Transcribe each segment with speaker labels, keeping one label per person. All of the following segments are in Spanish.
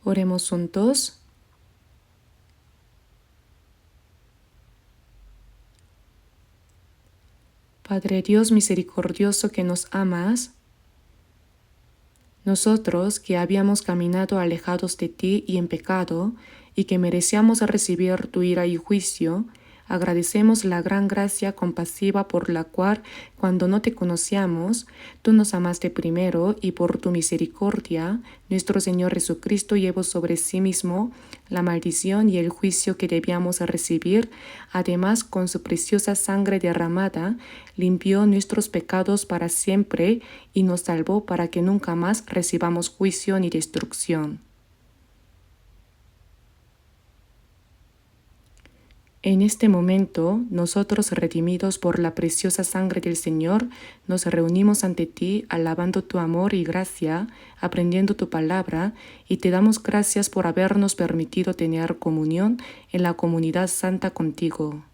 Speaker 1: Oremos juntos. Padre Dios misericordioso que nos amas, nosotros que habíamos caminado alejados de ti y en pecado, y que merecíamos recibir tu ira y juicio, agradecemos la gran gracia compasiva por la cual, cuando no te conocíamos, tú nos amaste primero y por tu misericordia, nuestro Señor Jesucristo llevó sobre sí mismo la maldición y el juicio que debíamos recibir. Además, con su preciosa sangre derramada, limpió nuestros pecados para siempre y nos salvó para que nunca más recibamos juicio ni destrucción. En este momento, nosotros, redimidos por la preciosa sangre del Señor, nos reunimos ante ti, alabando tu amor y gracia, aprendiendo tu palabra, y te damos gracias por habernos permitido tener comunión en la comunidad santa contigo.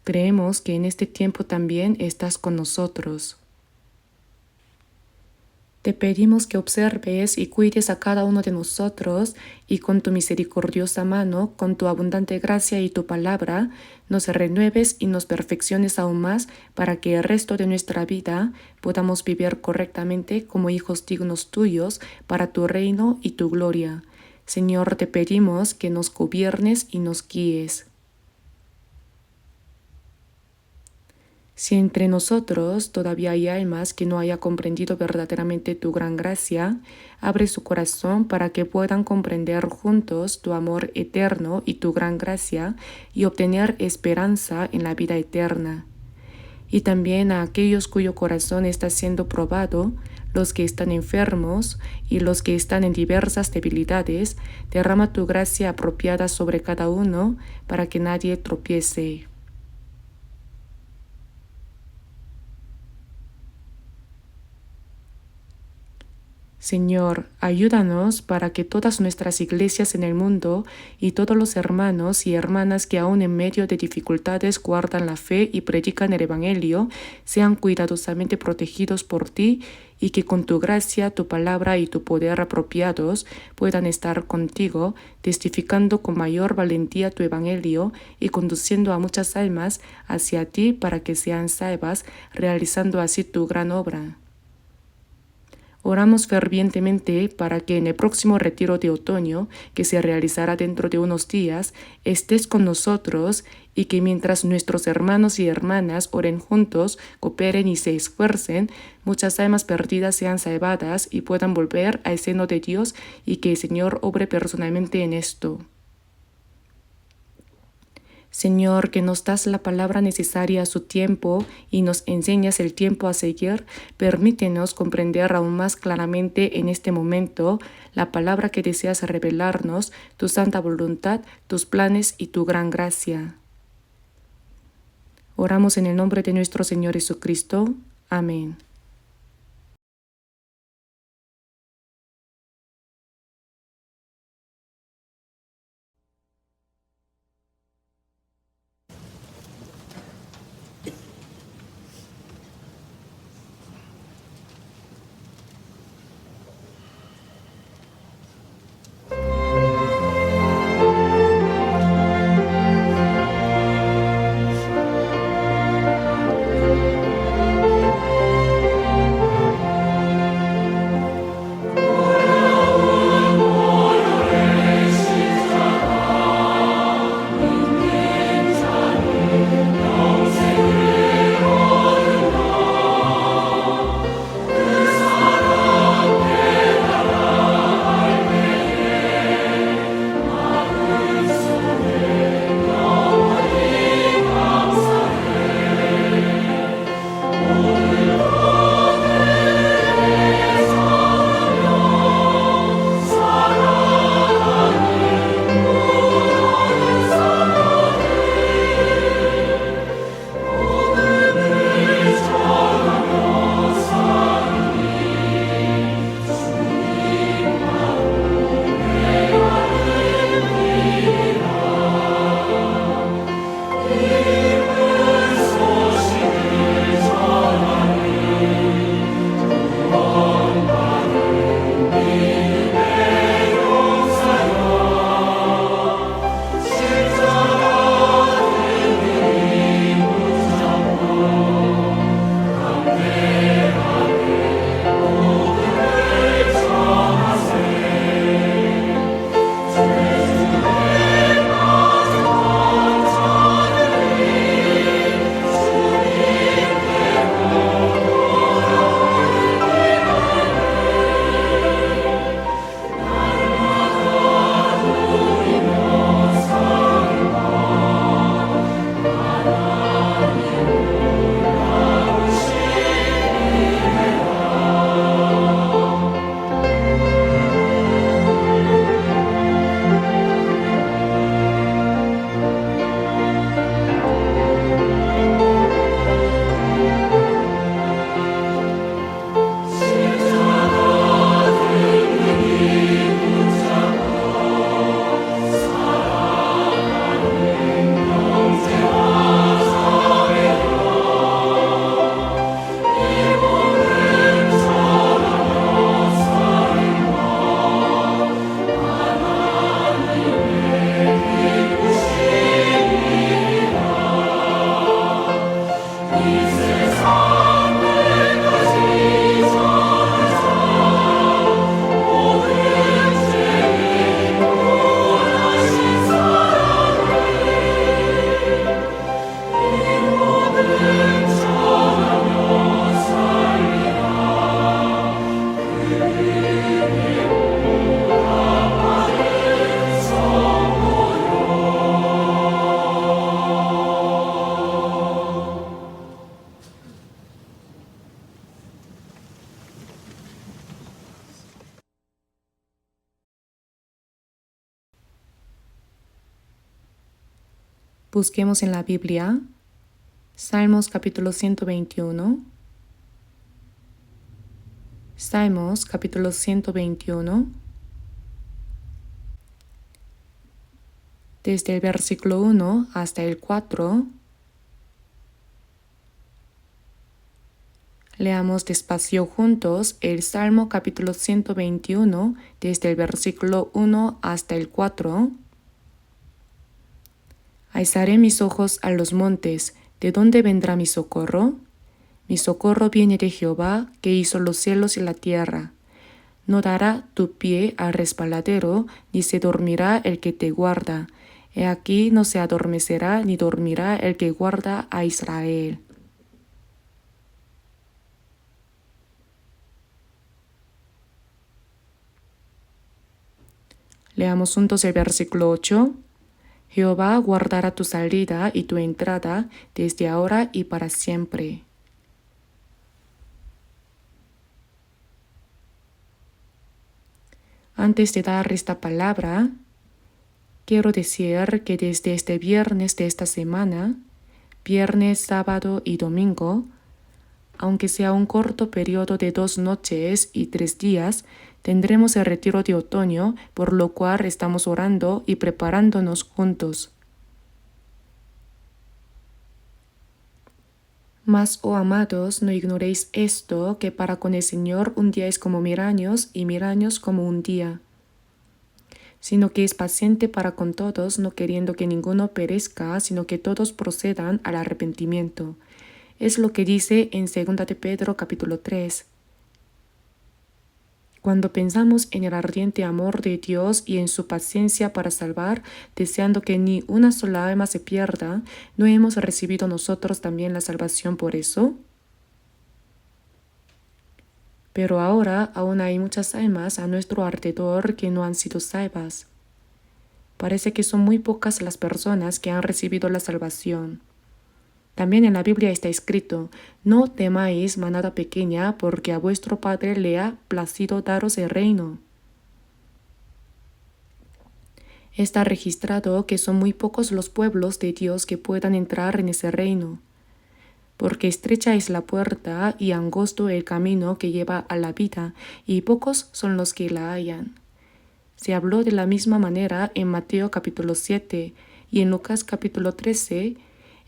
Speaker 1: Creemos que en este tiempo también estás con nosotros. Te pedimos que observes y cuides a cada uno de nosotros y con tu misericordiosa mano, con tu abundante gracia y tu palabra, nos renueves y nos perfecciones aún más para que el resto de nuestra vida podamos vivir correctamente como hijos dignos tuyos para tu reino y tu gloria. Señor, te pedimos que nos gobiernes y nos guíes. Si entre nosotros todavía hay almas que no haya comprendido verdaderamente tu gran gracia, abre su corazón para que puedan comprender juntos tu amor eterno y tu gran gracia y obtener esperanza en la vida eterna. Y también a aquellos cuyo corazón está siendo probado, los que están enfermos y los que están en diversas debilidades, derrama tu gracia apropiada sobre cada uno para que nadie tropiece. Señor, ayúdanos para que todas nuestras iglesias en el mundo y todos los hermanos y hermanas que aún en medio de dificultades guardan la fe y predican el Evangelio sean cuidadosamente protegidos por ti y que con tu gracia, tu palabra y tu poder apropiados puedan estar contigo, testificando con mayor valentía tu Evangelio y conduciendo a muchas almas hacia ti para que sean salvas, realizando así tu gran obra. Oramos fervientemente para que en el próximo retiro de otoño, que se realizará dentro de unos días, estés con nosotros y que mientras nuestros hermanos y hermanas oren juntos, cooperen y se esfuercen, muchas almas perdidas sean salvadas y puedan volver al seno de Dios y que el Señor obre personalmente en esto. Señor, que nos das la palabra necesaria a su tiempo y nos enseñas el tiempo a seguir, permítenos comprender aún más claramente en este momento la palabra que deseas revelarnos, tu santa voluntad, tus planes y tu gran gracia. Oramos en el nombre de nuestro Señor Jesucristo. Amén. Busquemos en la Biblia Salmos capítulo 121. Salmos capítulo 121. Desde el versículo 1 hasta el 4. Leamos despacio juntos el Salmo capítulo 121, desde el versículo 1 hasta el 4. Alzaré mis ojos a los montes, ¿de dónde vendrá mi socorro? Mi socorro viene de Jehová, que hizo los cielos y la tierra. No dará tu pie al resbaladero, ni se dormirá el que te guarda. He aquí no se adormecerá, ni dormirá el que guarda a Israel. Leamos juntos el versículo 8. Jehová guardará tu salida y tu entrada desde ahora y para siempre. Antes de dar esta palabra, quiero decir que desde este viernes de esta semana, viernes, sábado y domingo, aunque sea un corto periodo de 2 noches y 3 días, tendremos el retiro de otoño, por lo cual estamos orando y preparándonos juntos. Mas, oh amados, no ignoréis esto, que para con el Señor un día es como 1000 años y 1000 años como un día. Sino que es paciente para con todos, no queriendo que ninguno perezca, sino que todos procedan al arrepentimiento. Es lo que dice en 2 de Pedro capítulo 3. Cuando pensamos en el ardiente amor de Dios y en su paciencia para salvar, deseando que ni una sola alma se pierda, ¿no hemos recibido nosotros también la salvación por eso? Pero ahora aún hay muchas almas a nuestro alrededor que no han sido salvas. Parece que son muy pocas las personas que han recibido la salvación. También en la Biblia está escrito: no temáis, manada pequeña, porque a vuestro Padre le ha placido daros el reino. Está registrado que son muy pocos los pueblos de Dios que puedan entrar en ese reino, porque estrecha es la puerta y angosto el camino que lleva a la vida, y pocos son los que la hallan. Se habló de la misma manera en Mateo capítulo 7 y en Lucas capítulo 13,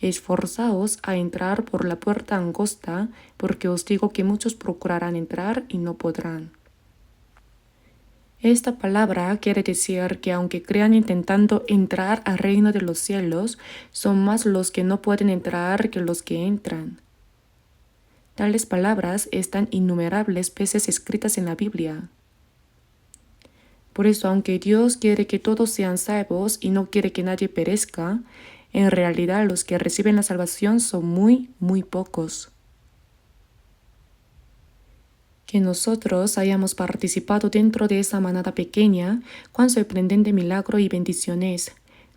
Speaker 1: esforzaos a entrar por la puerta angosta, porque os digo que muchos procurarán entrar y no podrán. Esta palabra quiere decir que aunque crean intentando entrar al reino de los cielos, son más los que no pueden entrar que los que entran. Tales palabras están innumerables veces escritas en la Biblia. Por eso, aunque Dios quiere que todos sean salvos y no quiere que nadie perezca, en realidad los que reciben la salvación son muy, muy pocos. Que nosotros hayamos participado dentro de esa manada pequeña, cuán sorprendente milagro y bendición es,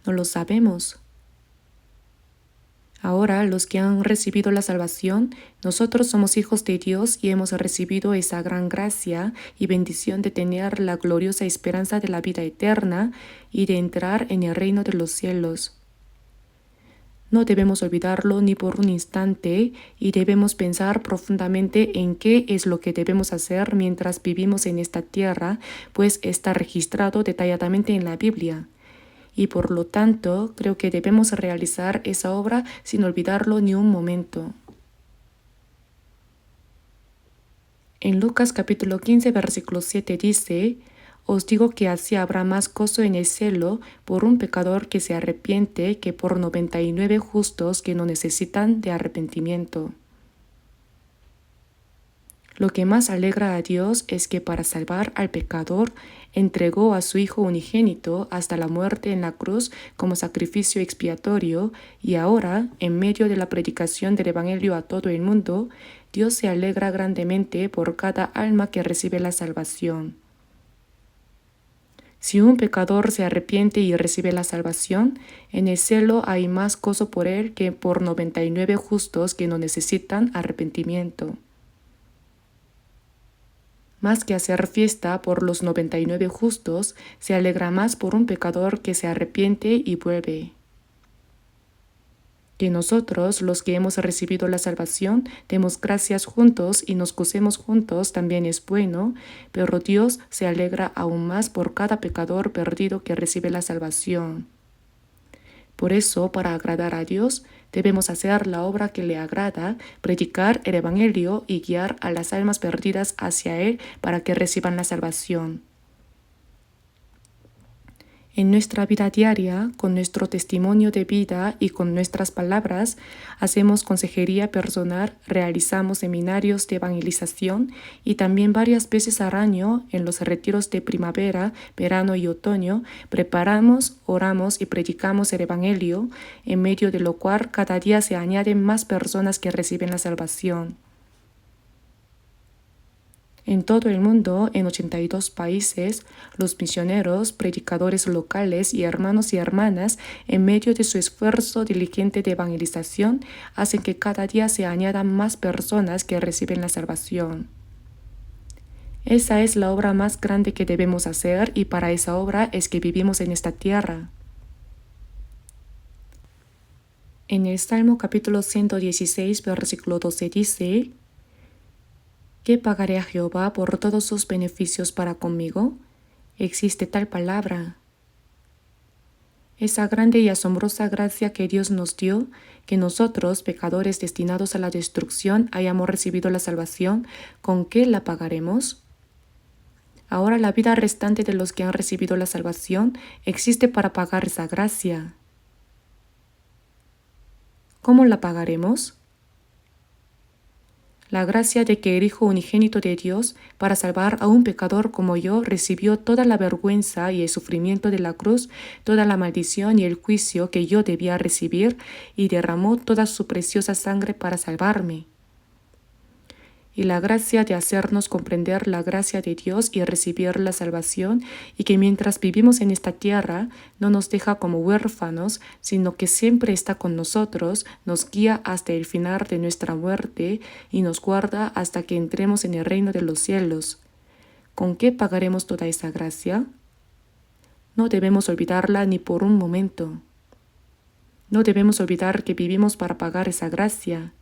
Speaker 1: no lo sabemos. Ahora, los que han recibido la salvación, nosotros somos hijos de Dios y hemos recibido esa gran gracia y bendición de tener la gloriosa esperanza de la vida eterna y de entrar en el reino de los cielos. No debemos olvidarlo ni por un instante y debemos pensar profundamente en qué es lo que debemos hacer mientras vivimos en esta tierra, pues está registrado detalladamente en la Biblia. Y por lo tanto, creo que debemos realizar esa obra sin olvidarlo ni un momento. En Lucas capítulo 15, versículo 7 dice: os digo que así habrá más gozo en el cielo por un pecador que se arrepiente que por 99 justos que no necesitan de arrepentimiento. Lo que más alegra a Dios es que para salvar al pecador entregó a su Hijo unigénito hasta la muerte en la cruz como sacrificio expiatorio, y ahora, en medio de la predicación del Evangelio a todo el mundo, Dios se alegra grandemente por cada alma que recibe la salvación. Si un pecador se arrepiente y recibe la salvación, en el cielo hay más gozo por él que por 99 justos que no necesitan arrepentimiento. Más que hacer fiesta por los 99 justos, se alegra más por un pecador que se arrepiente y vuelve. Que nosotros, los que hemos recibido la salvación, demos gracias juntos y nos gocemos juntos también es bueno, pero Dios se alegra aún más por cada pecador perdido que recibe la salvación. Por eso, para agradar a Dios, debemos hacer la obra que le agrada, predicar el Evangelio y guiar a las almas perdidas hacia Él para que reciban la salvación. En nuestra vida diaria, con nuestro testimonio de vida y con nuestras palabras, hacemos consejería personal, realizamos seminarios de evangelización y también varias veces al año, en los retiros de primavera, verano y otoño, preparamos, oramos y predicamos el Evangelio, en medio de lo cual cada día se añaden más personas que reciben la salvación. En todo el mundo, en 82 países, los misioneros, predicadores locales y hermanos y hermanas, en medio de su esfuerzo diligente de evangelización, hacen que cada día se añadan más personas que reciben la salvación. Esa es la obra más grande que debemos hacer y para esa obra es que vivimos en esta tierra. En el Salmo capítulo 116, versículo 12 dice: ¿Qué pagaré a Jehová por todos sus beneficios para conmigo? Existe tal palabra. Esa grande y asombrosa gracia que Dios nos dio, que nosotros, pecadores destinados a la destrucción, hayamos recibido la salvación, ¿con qué la pagaremos? Ahora la vida restante de los que han recibido la salvación existe para pagar esa gracia. ¿Cómo la pagaremos? La gracia de que el Hijo unigénito de Dios, para salvar a un pecador como yo, recibió toda la vergüenza y el sufrimiento de la cruz, toda la maldición y el juicio que yo debía recibir, y derramó toda su preciosa sangre para salvarme. Y la gracia de hacernos comprender la gracia de Dios y recibir la salvación, y que mientras vivimos en esta tierra no nos deja como huérfanos, sino que siempre está con nosotros, nos guía hasta el final de nuestra muerte y nos guarda hasta que entremos en el reino de los cielos. ¿Con qué pagaremos toda esa gracia? No debemos olvidarla ni por un momento. No debemos olvidar que vivimos para pagar esa gracia.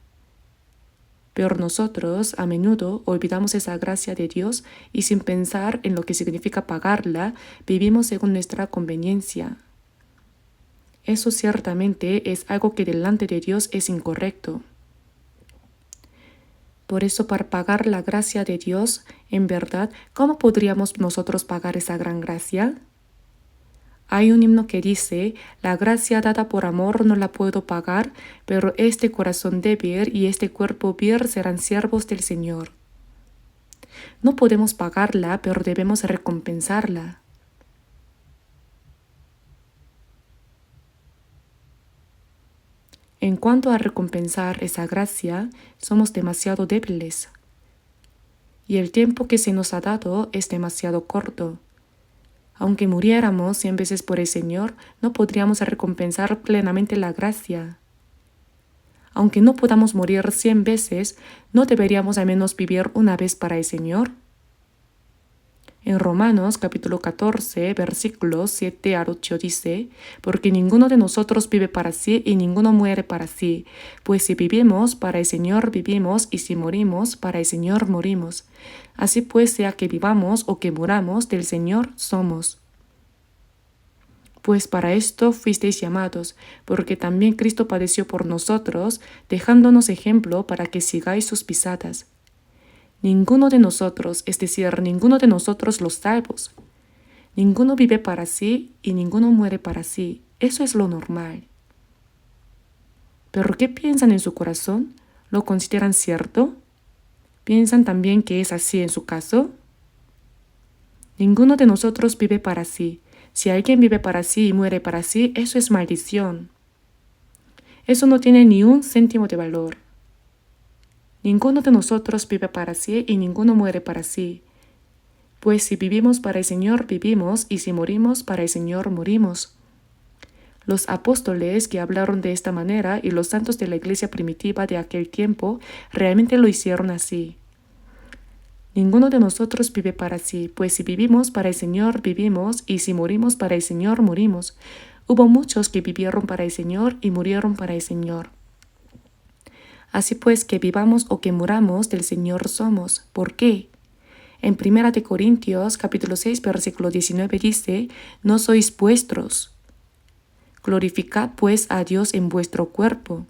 Speaker 1: Pero nosotros a menudo olvidamos esa gracia de Dios y sin pensar en lo que significa pagarla, vivimos según nuestra conveniencia. Eso ciertamente es algo que delante de Dios es incorrecto. Por eso, para pagar la gracia de Dios, en verdad, ¿cómo podríamos nosotros pagar esa gran gracia? Hay un himno que dice: la gracia dada por amor no la puedo pagar, pero este corazón débil y este cuerpo vil serán siervos del Señor. No podemos pagarla, pero debemos recompensarla. En cuanto a recompensar esa gracia, somos demasiado débiles. Y el tiempo que se nos ha dado es demasiado corto. Aunque muriéramos 100 veces por el Señor, no podríamos recompensar plenamente la gracia. Aunque no podamos morir 100 veces, ¿no deberíamos al menos vivir una vez para el Señor? En Romanos capítulo 14, versículos 7 al 8 dice: porque ninguno de nosotros vive para sí y ninguno muere para sí, pues si vivimos, para el Señor vivimos, y si morimos, para el Señor morimos. Así pues, sea que vivamos o que muramos, del Señor somos. Pues para esto fuisteis llamados, porque también Cristo padeció por nosotros, dejándonos ejemplo para que sigáis sus pisadas. Ninguno de nosotros, es decir, ninguno de nosotros los salvos. Ninguno vive para sí y ninguno muere para sí. Eso es lo normal. ¿Pero qué piensan en su corazón? ¿Lo consideran cierto? ¿Piensan también que es así en su caso? Ninguno de nosotros vive para sí. Si alguien vive para sí y muere para sí, eso es maldición. Eso no tiene ni un céntimo de valor. Ninguno de nosotros vive para sí y ninguno muere para sí. Pues si vivimos para el Señor, vivimos, y si morimos, para el Señor morimos. Los apóstoles que hablaron de esta manera y los santos de la iglesia primitiva de aquel tiempo realmente lo hicieron así. Ninguno de nosotros vive para sí, pues si vivimos para el Señor, vivimos, y si morimos para el Señor, morimos. Hubo muchos que vivieron para el Señor y murieron para el Señor. Así pues, que vivamos o que muramos, del Señor somos. ¿Por qué? En 1 Corintios capítulo 6, versículo 19 dice, no sois vuestros. Glorificad pues a Dios en vuestro cuerpo.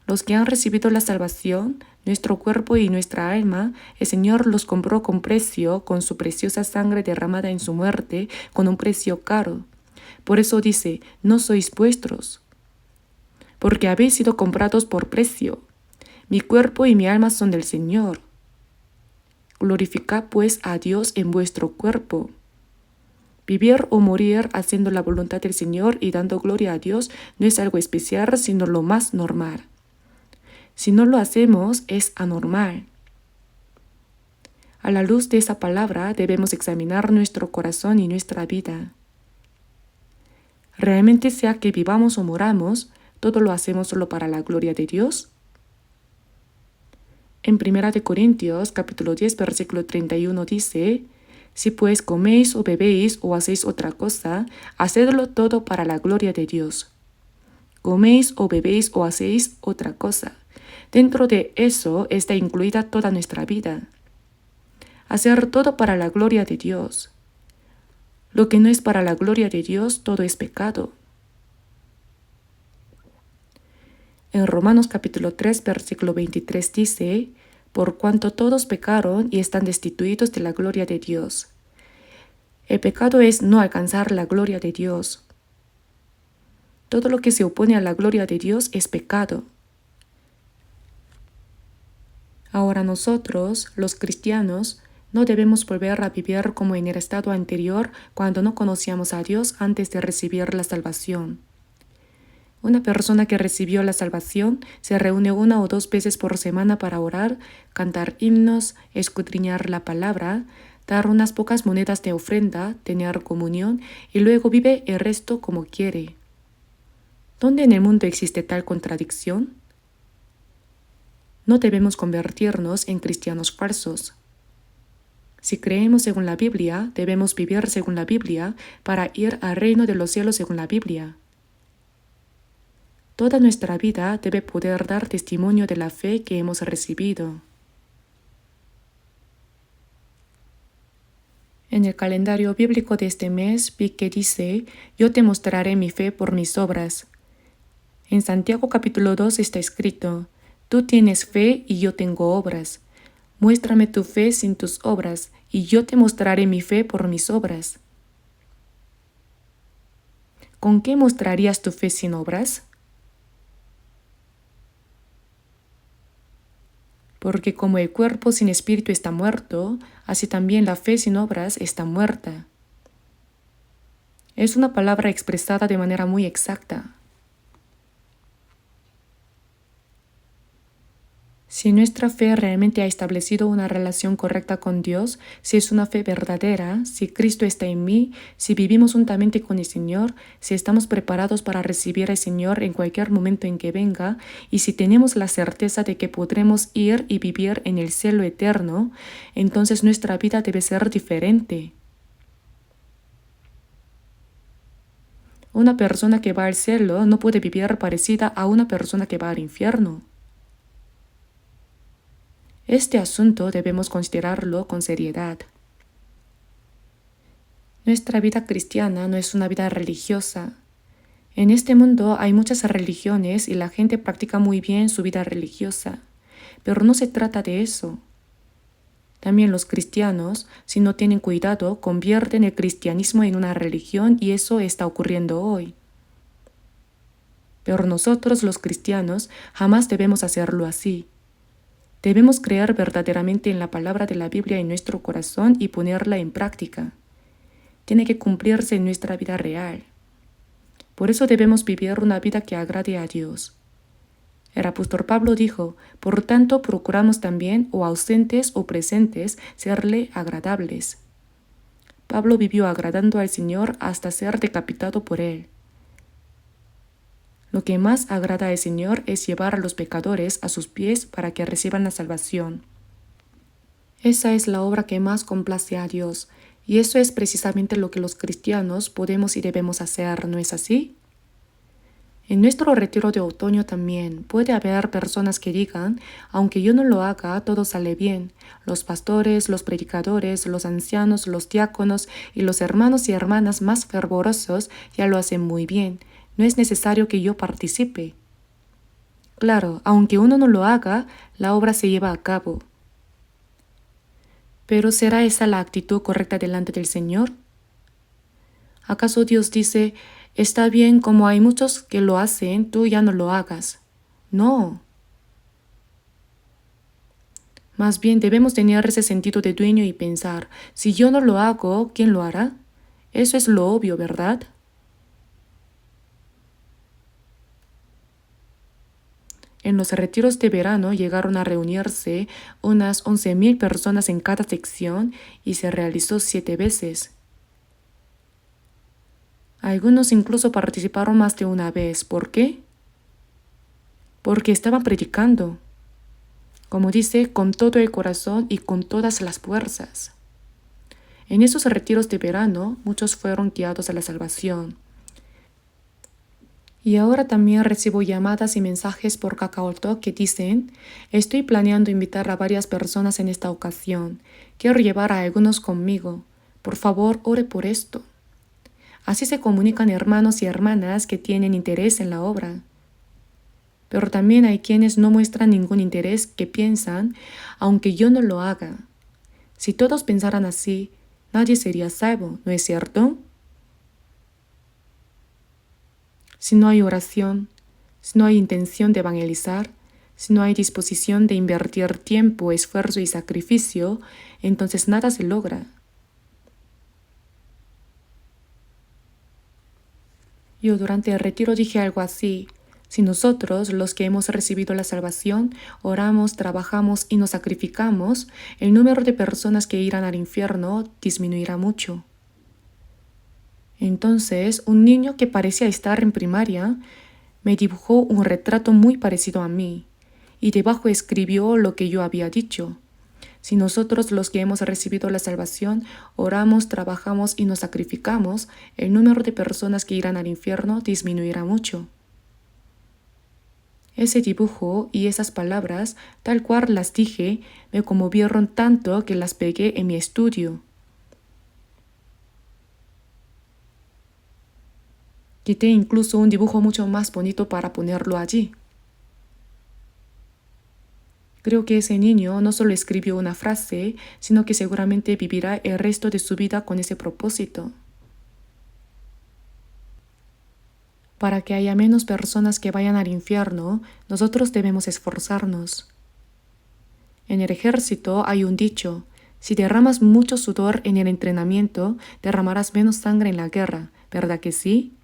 Speaker 1: Los que han recibido la salvación, nuestro cuerpo y nuestra alma, el Señor los compró con precio, con su preciosa sangre derramada en su muerte, con un precio caro. Por eso dice, no sois vuestros, porque habéis sido comprados por precio. Mi cuerpo y mi alma son del Señor. Glorificad pues a Dios en vuestro cuerpo. Vivir o morir haciendo la voluntad del Señor y dando gloria a Dios no es algo especial, sino lo más normal. Si no lo hacemos, es anormal. A la luz de esa palabra debemos examinar nuestro corazón y nuestra vida. ¿Realmente sea que vivamos o moramos, todo lo hacemos solo para la gloria de Dios? En 1 Corintios capítulo 10, versículo 31 dice, si pues coméis o bebéis o hacéis otra cosa, hacedlo todo para la gloria de Dios. Coméis o bebéis o hacéis otra cosa. Dentro de eso está incluida toda nuestra vida. Hacer todo para la gloria de Dios. Lo que no es para la gloria de Dios, todo es pecado. En Romanos capítulo 3, versículo 23 dice, por cuanto todos pecaron y están destituidos de la gloria de Dios. El pecado es no alcanzar la gloria de Dios. Todo lo que se opone a la gloria de Dios es pecado. Ahora nosotros, los cristianos, no debemos volver a vivir como en el estado anterior cuando no conocíamos a Dios antes de recibir la salvación. Una persona que recibió la salvación se reúne 1 o 2 veces por semana para orar, cantar himnos, escudriñar la palabra, dar unas pocas monedas de ofrenda, tener comunión y luego vive el resto como quiere. ¿Dónde en el mundo existe tal contradicción? No debemos convertirnos en cristianos falsos. Si creemos según la Biblia, debemos vivir según la Biblia para ir al reino de los cielos según la Biblia. Toda nuestra vida debe poder dar testimonio de la fe que hemos recibido. En el calendario bíblico de este mes vi que dice, yo te mostraré mi fe por mis obras. En Santiago capítulo 2 está escrito, tú tienes fe y yo tengo obras. Muéstrame tu fe sin tus obras, y yo te mostraré mi fe por mis obras. ¿Con qué mostrarías tu fe sin obras? Porque como el cuerpo sin espíritu está muerto, así también la fe sin obras está muerta. Es una palabra expresada de manera muy exacta. Si nuestra fe realmente ha establecido una relación correcta con Dios, si es una fe verdadera, si Cristo está en mí, si vivimos juntamente con el Señor, si estamos preparados para recibir al Señor en cualquier momento en que venga, y si tenemos la certeza de que podremos ir y vivir en el cielo eterno, entonces nuestra vida debe ser diferente. Una persona que va al cielo no puede vivir parecida a una persona que va al infierno. Este asunto debemos considerarlo con seriedad. Nuestra vida cristiana no es una vida religiosa. En este mundo hay muchas religiones y la gente practica muy bien su vida religiosa, pero no se trata de eso. También los cristianos, si no tienen cuidado, convierten el cristianismo en una religión y eso está ocurriendo hoy. Pero nosotros los cristianos jamás debemos hacerlo así. Debemos creer verdaderamente en la palabra de la Biblia en nuestro corazón y ponerla en práctica. Tiene que cumplirse en nuestra vida real. Por eso debemos vivir una vida que agrade a Dios. El apóstol Pablo dijo, por tanto procuramos también, o ausentes o presentes, serle agradables. Pablo vivió agradando al Señor hasta ser decapitado por él. Lo que más agrada al Señor es llevar a los pecadores a sus pies para que reciban la salvación. Esa es la obra que más complace a Dios. Y eso es precisamente lo que los cristianos podemos y debemos hacer, ¿no es así? En nuestro retiro de otoño también puede haber personas que digan, aunque yo no lo haga, todo sale bien. Los pastores, los predicadores, los ancianos, los diáconos y los hermanos y hermanas más fervorosos ya lo hacen muy bien. No es necesario que yo participe. Claro, aunque uno no lo haga, la obra se lleva a cabo. Pero ¿será esa la actitud correcta delante del Señor? ¿Acaso Dios dice, está bien como hay muchos que lo hacen, tú ya no lo hagas? No. Más bien debemos tener ese sentido de dueño y pensar, si yo no lo hago, ¿quién lo hará? Eso es lo obvio, ¿verdad? En los retiros de verano llegaron a reunirse unas 11.000 personas en cada sección y se realizó 7 veces. Algunos incluso participaron más de una vez. ¿Por qué? Porque estaban predicando, como dice, con todo el corazón y con todas las fuerzas. En esos retiros de verano, muchos fueron guiados a la salvación. Y ahora también recibo llamadas y mensajes por KakaoTalk que dicen, estoy planeando invitar a varias personas en esta ocasión. Quiero llevar a algunos conmigo. Por favor, ore por esto. Así se comunican hermanos y hermanas que tienen interés en la obra. Pero también hay quienes no muestran ningún interés, que piensan, aunque yo no lo haga. Si todos pensaran así, nadie sería salvo, ¿no es cierto? Si no hay oración, si no hay intención de evangelizar, si no hay disposición de invertir tiempo, esfuerzo y sacrificio, entonces nada se logra. Yo durante el retiro dije algo así, si nosotros, los que hemos recibido la salvación, oramos, trabajamos y nos sacrificamos, el número de personas que irán al infierno disminuirá mucho. Entonces, un niño que parecía estar en primaria me dibujó un retrato muy parecido a mí y debajo escribió lo que yo había dicho. Si nosotros los que hemos recibido la salvación oramos, trabajamos y nos sacrificamos, el número de personas que irán al infierno disminuirá mucho. Ese dibujo y esas palabras, tal cual las dije, me conmovieron tanto que las pegué en mi estudio. Quité incluso un dibujo mucho más bonito para ponerlo allí. Creo que ese niño no solo escribió una frase, sino que seguramente vivirá el resto de su vida con ese propósito. Para que haya menos personas que vayan al infierno, nosotros debemos esforzarnos. En el ejército hay un dicho, si derramas mucho sudor en el entrenamiento, derramarás menos sangre en la guerra, ¿verdad que sí?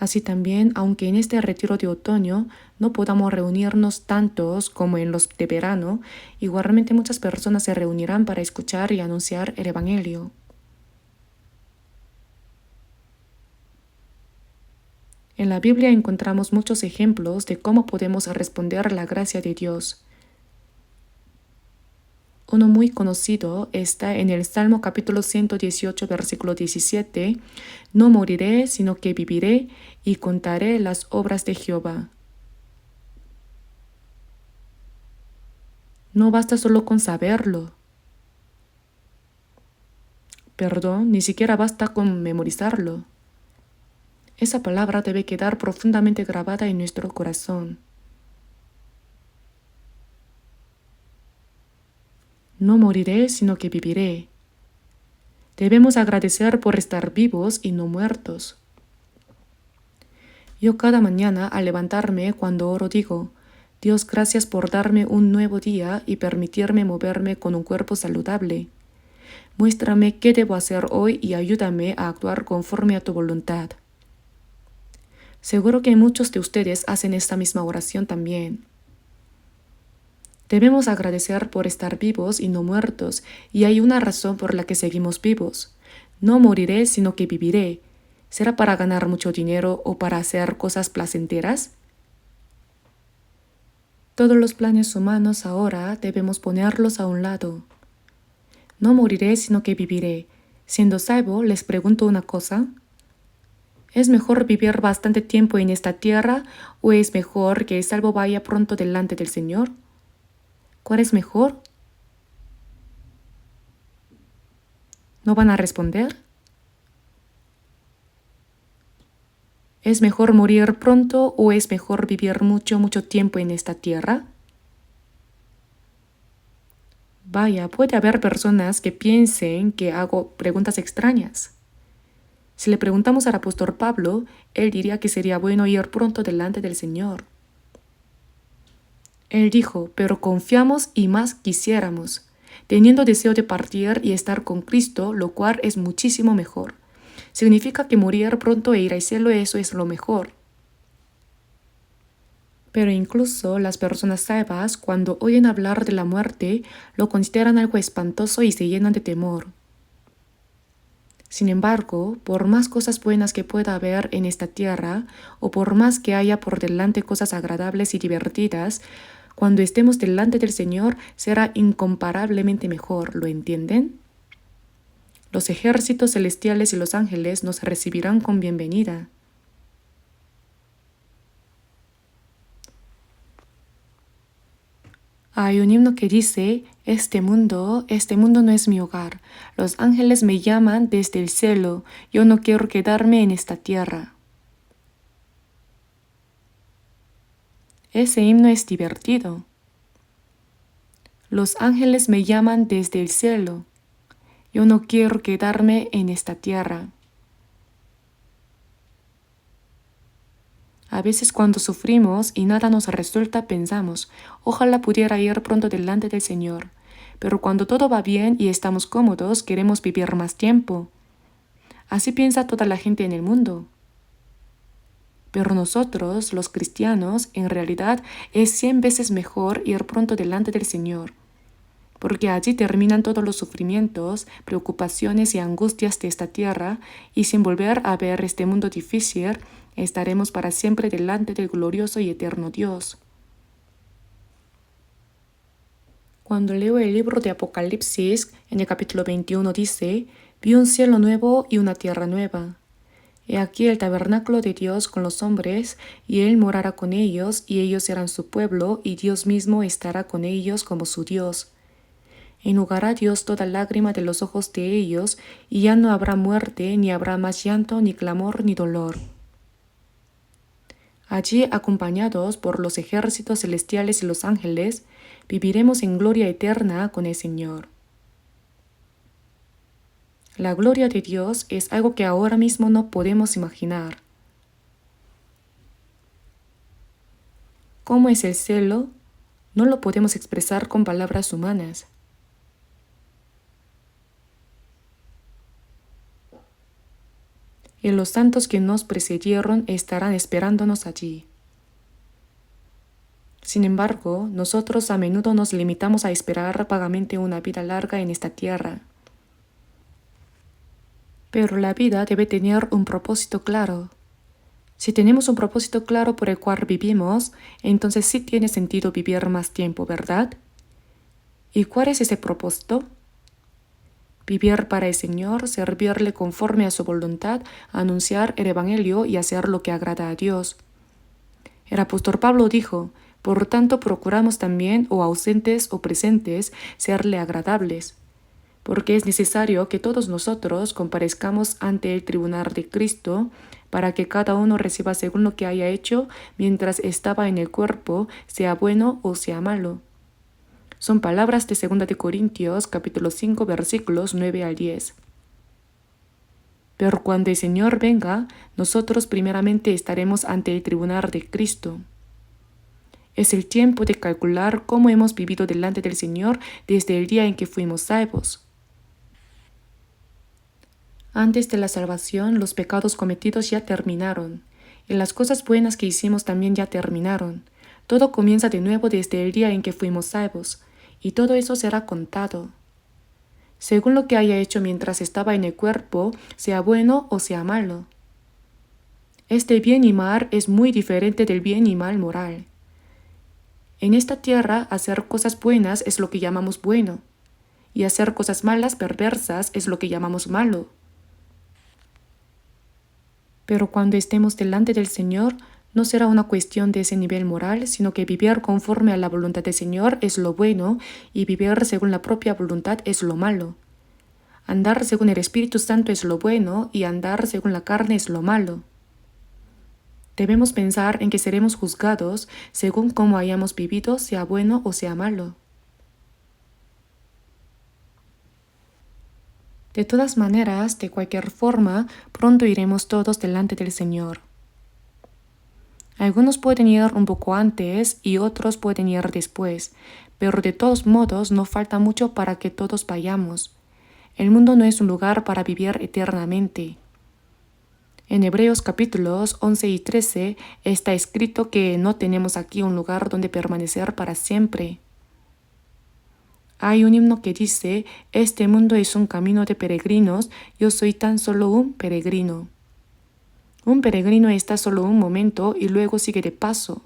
Speaker 1: Así también, aunque en este retiro de otoño no podamos reunirnos tantos como en los de verano, igualmente muchas personas se reunirán para escuchar y anunciar el Evangelio. En la Biblia encontramos muchos ejemplos de cómo podemos responder a la gracia de Dios. Uno muy conocido está en el Salmo capítulo 118, versículo 17, no moriré, sino que viviré y contaré las obras de Jehová. No basta solo con saberlo. Perdón, ni siquiera basta con memorizarlo. Esa palabra debe quedar profundamente grabada en nuestro corazón. No moriré, sino que viviré. Debemos agradecer por estar vivos y no muertos. Yo cada mañana al levantarme cuando oro digo, Dios, gracias por darme un nuevo día y permitirme moverme con un cuerpo saludable. Muéstrame qué debo hacer hoy y ayúdame a actuar conforme a tu voluntad. Seguro que muchos de ustedes hacen esta misma oración también. Debemos agradecer por estar vivos y no muertos, y hay una razón por la que seguimos vivos. No moriré, sino que viviré. ¿Será para ganar mucho dinero o para hacer cosas placenteras? Todos los planes humanos ahora debemos ponerlos a un lado. No moriré, sino que viviré. Siendo salvo, les pregunto una cosa. ¿Es mejor vivir bastante tiempo en esta tierra o es mejor que el salvo vaya pronto delante del Señor? ¿Cuál es mejor? ¿No van a responder? ¿Es mejor morir pronto o es mejor vivir mucho, mucho tiempo en esta tierra? Vaya, puede haber personas que piensen que hago preguntas extrañas. Si le preguntamos al apóstol Pablo, él diría que sería bueno ir pronto delante del Señor. Él dijo, pero confiamos y más quisiéramos, teniendo deseo de partir y estar con Cristo, lo cual es muchísimo mejor. Significa que morir pronto e ir al cielo, eso es lo mejor. Pero incluso las personas salvas, cuando oyen hablar de la muerte, lo consideran algo espantoso y se llenan de temor. Sin embargo, por más cosas buenas que pueda haber en esta tierra, o por más que haya por delante cosas agradables y divertidas, cuando estemos delante del Señor será incomparablemente mejor, ¿lo entienden? Los ejércitos celestiales y los ángeles nos recibirán con bienvenida. Hay un himno que dice, este mundo no es mi hogar. Los ángeles me llaman desde el cielo. Yo no quiero quedarme en esta tierra. Ese himno es divertido. Los ángeles me llaman desde el cielo. Yo no quiero quedarme en esta tierra. A veces cuando sufrimos y nada nos resulta pensamos, ojalá pudiera ir pronto delante del Señor. Pero cuando todo va bien y estamos cómodos, queremos vivir más tiempo. Así piensa toda la gente en el mundo. Pero nosotros, los cristianos, en realidad es 100 veces mejor ir pronto delante del Señor, porque allí terminan todos los sufrimientos, preocupaciones y angustias de esta tierra, y sin volver a ver este mundo difícil, estaremos para siempre delante del glorioso y eterno Dios. Cuando leo el libro de Apocalipsis, en el capítulo 21 dice, vi un cielo nuevo y una tierra nueva. He aquí el tabernáculo de Dios con los hombres, y Él morará con ellos, y ellos serán su pueblo, y Dios mismo estará con ellos como su Dios. Enjugará Dios toda lágrima de los ojos de ellos, y ya no habrá muerte, ni habrá más llanto, ni clamor, ni dolor. Allí, acompañados por los ejércitos celestiales y los ángeles, viviremos en gloria eterna con el Señor. La gloria de Dios es algo que ahora mismo no podemos imaginar. ¿Cómo es el cielo? No lo podemos expresar con palabras humanas. Y los santos que nos precedieron estarán esperándonos allí. Sin embargo, nosotros a menudo nos limitamos a esperar vagamente una vida larga en esta tierra. Pero la vida debe tener un propósito claro. Si tenemos un propósito claro por el cual vivimos, entonces sí tiene sentido vivir más tiempo, ¿verdad? ¿Y cuál es ese propósito? Vivir para el Señor, servirle conforme a su voluntad, anunciar el Evangelio y hacer lo que agrada a Dios. El apóstol Pablo dijo, por tanto procuramos también, o ausentes o presentes, serle agradables, porque es necesario que todos nosotros comparezcamos ante el tribunal de Cristo, para que cada uno reciba según lo que haya hecho mientras estaba en el cuerpo, sea bueno o sea malo. Son palabras de 2 de Corintios, capítulo 5, versículos 9 al 10. Pero cuando el Señor venga, nosotros primeramente estaremos ante el tribunal de Cristo. Es el tiempo de calcular cómo hemos vivido delante del Señor desde el día en que fuimos salvos. Antes de la salvación, los pecados cometidos ya terminaron, y las cosas buenas que hicimos también ya terminaron. Todo comienza de nuevo desde el día en que fuimos salvos, y todo eso será contado. Según lo que haya hecho mientras estaba en el cuerpo, sea bueno o sea malo. Este bien y mal es muy diferente del bien y mal moral. En esta tierra, hacer cosas buenas es lo que llamamos bueno, y hacer cosas malas, perversas, es lo que llamamos malo. Pero cuando estemos delante del Señor, no será una cuestión de ese nivel moral, sino que vivir conforme a la voluntad del Señor es lo bueno y vivir según la propia voluntad es lo malo. Andar según el Espíritu Santo es lo bueno y andar según la carne es lo malo. Debemos pensar en que seremos juzgados según cómo hayamos vivido, sea bueno o sea malo. De todas maneras, de cualquier forma, pronto iremos todos delante del Señor. Algunos pueden ir un poco antes y otros pueden ir después, pero de todos modos no falta mucho para que todos vayamos. El mundo no es un lugar para vivir eternamente. En Hebreos capítulos 11 y 13 está escrito que no tenemos aquí un lugar donde permanecer para siempre. Hay un himno que dice, este mundo es un camino de peregrinos, yo soy tan solo un peregrino. Un peregrino está solo un momento y luego sigue de paso.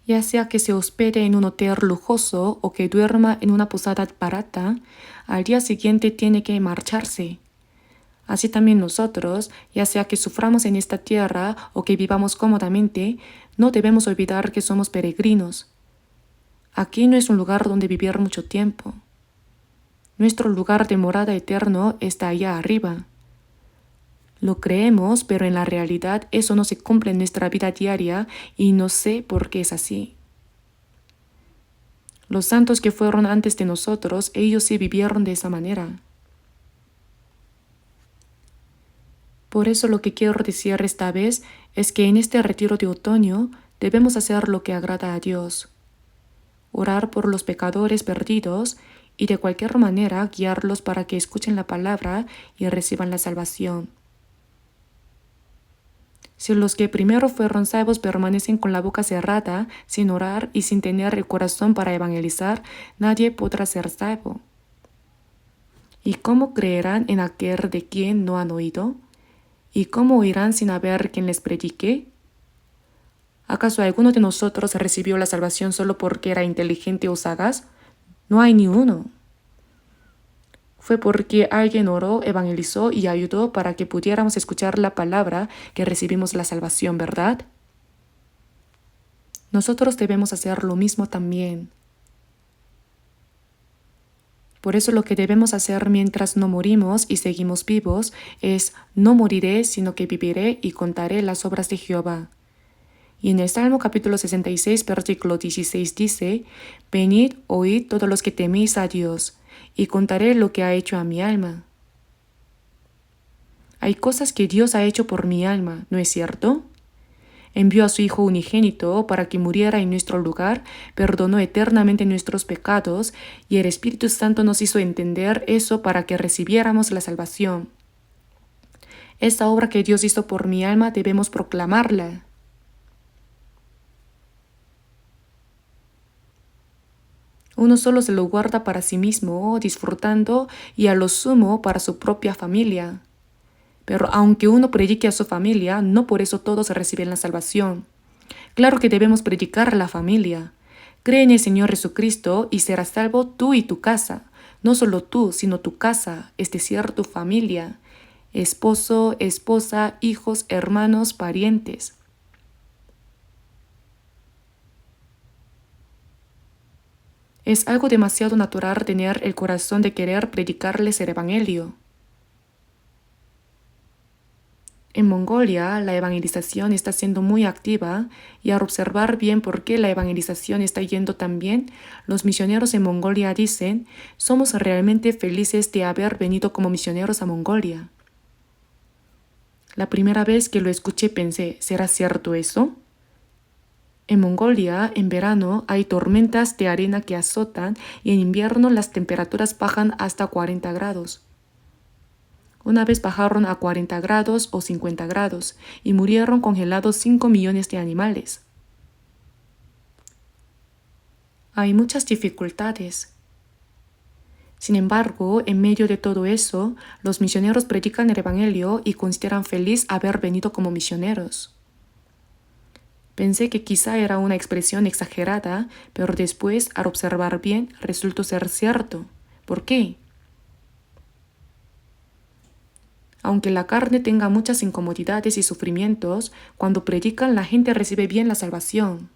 Speaker 1: Ya sea que se hospede en un hotel lujoso o que duerma en una posada barata, al día siguiente tiene que marcharse. Así también nosotros, ya sea que suframos en esta tierra o que vivamos cómodamente, no debemos olvidar que somos peregrinos. Aquí no es un lugar donde vivir mucho tiempo. Nuestro lugar de morada eterno está allá arriba. Lo creemos, pero en la realidad eso no se cumple en nuestra vida diaria y no sé por qué es así. Los santos que fueron antes de nosotros, ellos sí vivieron de esa manera. Por eso lo que quiero decir esta vez es que en este retiro de otoño debemos hacer lo que agrada a Dios. Orar por los pecadores perdidos y de cualquier manera guiarlos para que escuchen la palabra y reciban la salvación. Si los que primero fueron salvos permanecen con la boca cerrada, sin orar y sin tener el corazón para evangelizar, nadie podrá ser salvo. ¿Y cómo creerán en aquel de quien no han oído? ¿Y cómo oirán sin haber quien les predique? ¿Acaso alguno de nosotros recibió la salvación solo porque era inteligente o sagaz? No hay ni uno. Fue porque alguien oró, evangelizó y ayudó para que pudiéramos escuchar la palabra que recibimos la salvación, ¿verdad? Nosotros debemos hacer lo mismo también. Por eso lo que debemos hacer mientras no morimos y seguimos vivos es no moriré, sino que viviré y contaré las obras de Jehová. Y en el Salmo capítulo 66, versículo 16 dice, venid, oíd todos los que teméis a Dios, y contaré lo que ha hecho a mi alma. Hay cosas que Dios ha hecho por mi alma, ¿no es cierto? Envió a su Hijo unigénito para que muriera en nuestro lugar, perdonó eternamente nuestros pecados, y el Espíritu Santo nos hizo entender eso para que recibiéramos la salvación. Esta obra que Dios hizo por mi alma debemos proclamarla. Uno solo se lo guarda para sí mismo, disfrutando y a lo sumo para su propia familia. Pero aunque uno predique a su familia, no por eso todos reciben la salvación. Claro que debemos predicar a la familia. Cree en el Señor Jesucristo y serás salvo tú y tu casa. No solo tú, sino tu casa, es decir, tu familia. Esposo, esposa, hijos, hermanos, parientes. Es algo demasiado natural tener el corazón de querer predicarles el Evangelio. En Mongolia, la evangelización está siendo muy activa y al observar bien por qué la evangelización está yendo tan bien, los misioneros en Mongolia dicen, somos realmente felices de haber venido como misioneros a Mongolia. La primera vez que lo escuché pensé, ¿será cierto eso? En Mongolia, en verano, hay tormentas de arena que azotan y en invierno las temperaturas bajan hasta 40 grados. Una vez bajaron a 40 grados o 50 grados y murieron congelados 5 millones de animales. Hay muchas dificultades. Sin embargo, en medio de todo eso, los misioneros predican el Evangelio y consideran feliz haber venido como misioneros. Pensé que quizá era una expresión exagerada, pero después, al observar bien, resultó ser cierto. ¿Por qué? Aunque la carne tenga muchas incomodidades y sufrimientos, cuando predican la gente recibe bien la salvación.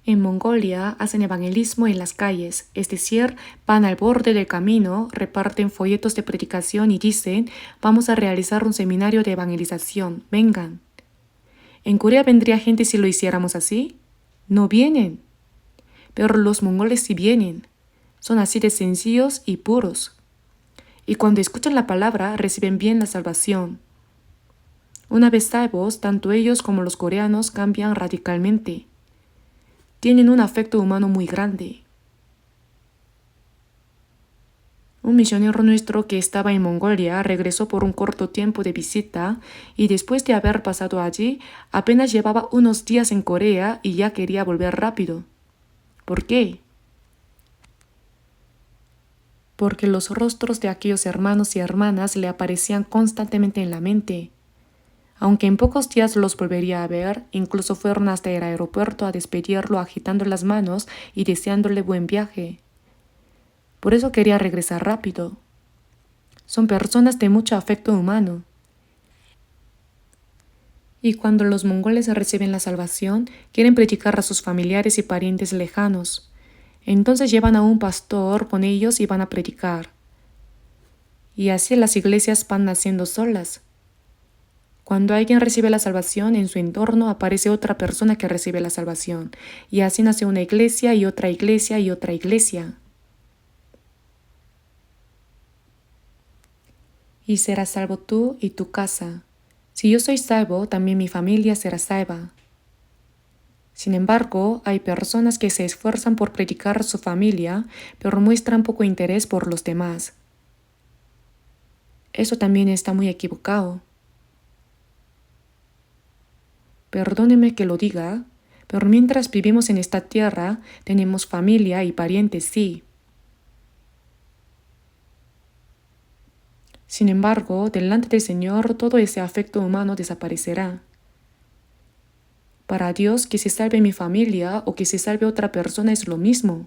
Speaker 1: En Mongolia hacen evangelismo en las calles, es decir, van al borde del camino, reparten folletos de predicación y dicen, vamos a realizar un seminario de evangelización, vengan. ¿En Corea vendría gente si lo hiciéramos así? No vienen. Pero los mongoles sí vienen. Son así de sencillos y puros. Y cuando escuchan la palabra reciben bien la salvación. Una vez salvos, tanto ellos como los coreanos cambian radicalmente. Tienen un afecto humano muy grande. Un misionero nuestro que estaba en Mongolia regresó por un corto tiempo de visita y después de haber pasado allí, apenas llevaba unos días en Corea y ya quería volver rápido. ¿Por qué? Porque los rostros de aquellos hermanos y hermanas le aparecían constantemente en la mente. Aunque en pocos días los volvería a ver, incluso fueron hasta el aeropuerto a despedirlo agitando las manos y deseándole buen viaje. Por eso quería regresar rápido. Son personas de mucho afecto humano. Y cuando los mongoles reciben la salvación, quieren predicar a sus familiares y parientes lejanos. Entonces llevan a un pastor con ellos y van a predicar. Y así las iglesias van naciendo solas. Cuando alguien recibe la salvación, en su entorno aparece otra persona que recibe la salvación. Y así nace una iglesia y otra iglesia y otra iglesia. Y serás salvo tú y tu casa. Si yo soy salvo, también mi familia será salva. Sin embargo, hay personas que se esfuerzan por predicar a su familia, pero muestran poco interés por los demás. Eso también está muy equivocado. Perdóneme que lo diga, pero mientras vivimos en esta tierra, tenemos familia y parientes, sí. Sin embargo, delante del Señor todo ese afecto humano desaparecerá. Para Dios, que se salve mi familia o que se salve otra persona es lo mismo.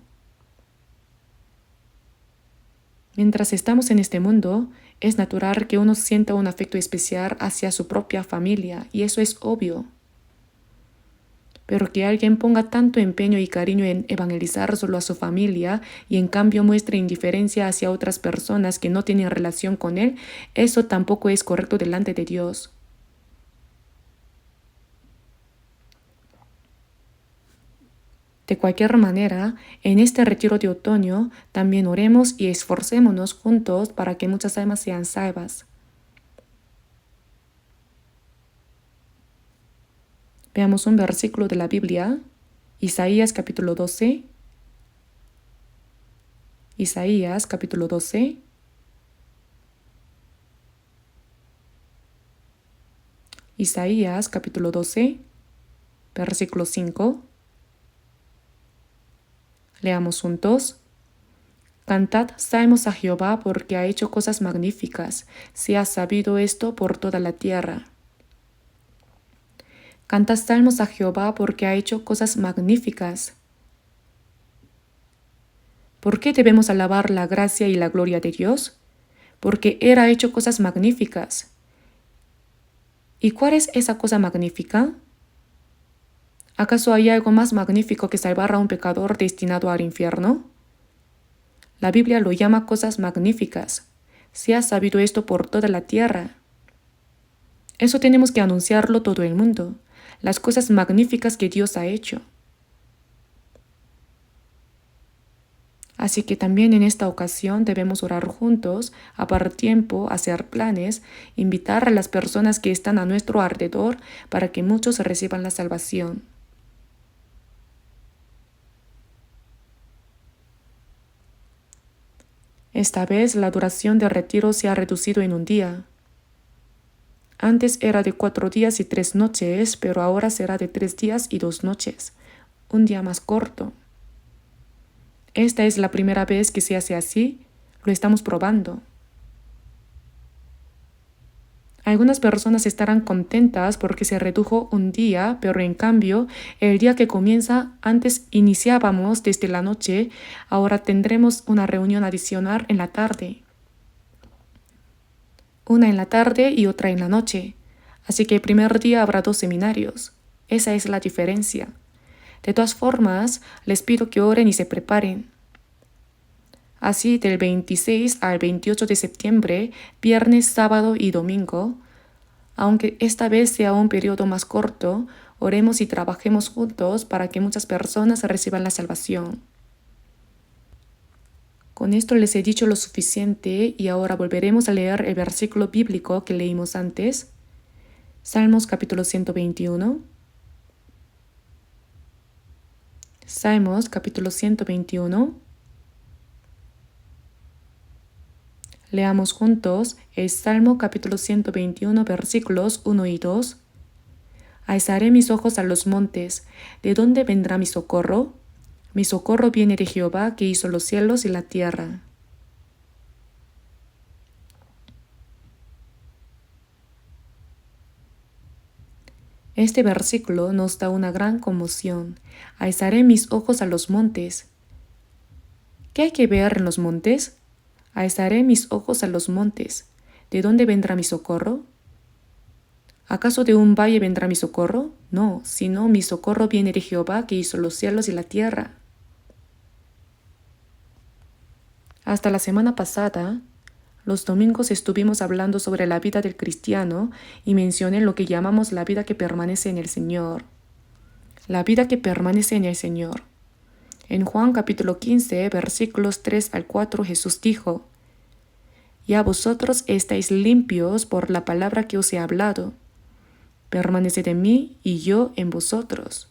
Speaker 1: Mientras estamos en este mundo, es natural que uno sienta un afecto especial hacia su propia familia, y eso es obvio. Pero que alguien ponga tanto empeño y cariño en evangelizar solo a su familia y en cambio muestre indiferencia hacia otras personas que no tienen relación con él, eso tampoco es correcto delante de Dios. De cualquier manera, en este retiro de otoño también oremos y esforcémonos juntos para que muchas almas sean salvas. Veamos un versículo de la Biblia, Isaías capítulo 12. Isaías capítulo 12. Isaías capítulo 12, versículo 5. Leamos juntos. Cantad salmos a Jehová porque ha hecho cosas magníficas. Se ha sabido esto por toda la tierra. Cantad salmos a Jehová porque ha hecho cosas magníficas. ¿Por qué debemos alabar la gracia y la gloria de Dios? Porque Él ha hecho cosas magníficas. ¿Y cuál es esa cosa magnífica? ¿Acaso hay algo más magnífico que salvar a un pecador destinado al infierno? La Biblia lo llama cosas magníficas. Se ha sabido esto por toda la tierra. Eso tenemos que anunciarlo todo el mundo. Las cosas magníficas que Dios ha hecho. Así que también en esta ocasión debemos orar juntos, apartar tiempo, hacer planes, invitar a las personas que están a nuestro alrededor para que muchos reciban la salvación. Esta vez la duración del retiro se ha reducido en un día. Antes era de 4 días y 3 noches, pero ahora será de 3 días y 2 noches, un día más corto. Esta es la primera vez que se hace así, lo estamos probando. Algunas personas estarán contentas porque se redujo un día, pero en cambio, el día que comienza, antes iniciábamos desde la noche, ahora tendremos una reunión adicional en la tarde. Una en la tarde y otra en la noche. Así que el primer día habrá 2 seminarios. Esa es la diferencia. De todas formas, les pido que oren y se preparen. Así, del 26 al 28 de septiembre, viernes, sábado y domingo, aunque esta vez sea un periodo más corto, oremos y trabajemos juntos para que muchas personas reciban la salvación. Con esto les he dicho lo suficiente y ahora volveremos a leer el versículo bíblico que leímos antes. Salmos capítulo 121. Salmos capítulo 121. Leamos juntos el Salmo capítulo 121 versículos 1 y 2. Alzaré mis ojos a los montes. ¿De dónde vendrá mi socorro? Mi socorro viene de Jehová, que hizo los cielos y la tierra. Este versículo nos da una gran conmoción. Alzaré mis ojos a los montes. ¿Qué hay que ver en los montes? Alzaré mis ojos a los montes. ¿De dónde vendrá mi socorro? ¿Acaso de un valle vendrá mi socorro? No, sino mi socorro viene de Jehová, que hizo los cielos y la tierra. Hasta la semana pasada, los domingos estuvimos hablando sobre la vida del cristiano y mencioné lo que llamamos la vida que permanece en el Señor. La vida que permanece en el Señor. En Juan capítulo 15, versículos 3 al 4, Jesús dijo: Ya vosotros estáis limpios por la palabra que os he hablado. Permaneced en mí y yo en vosotros.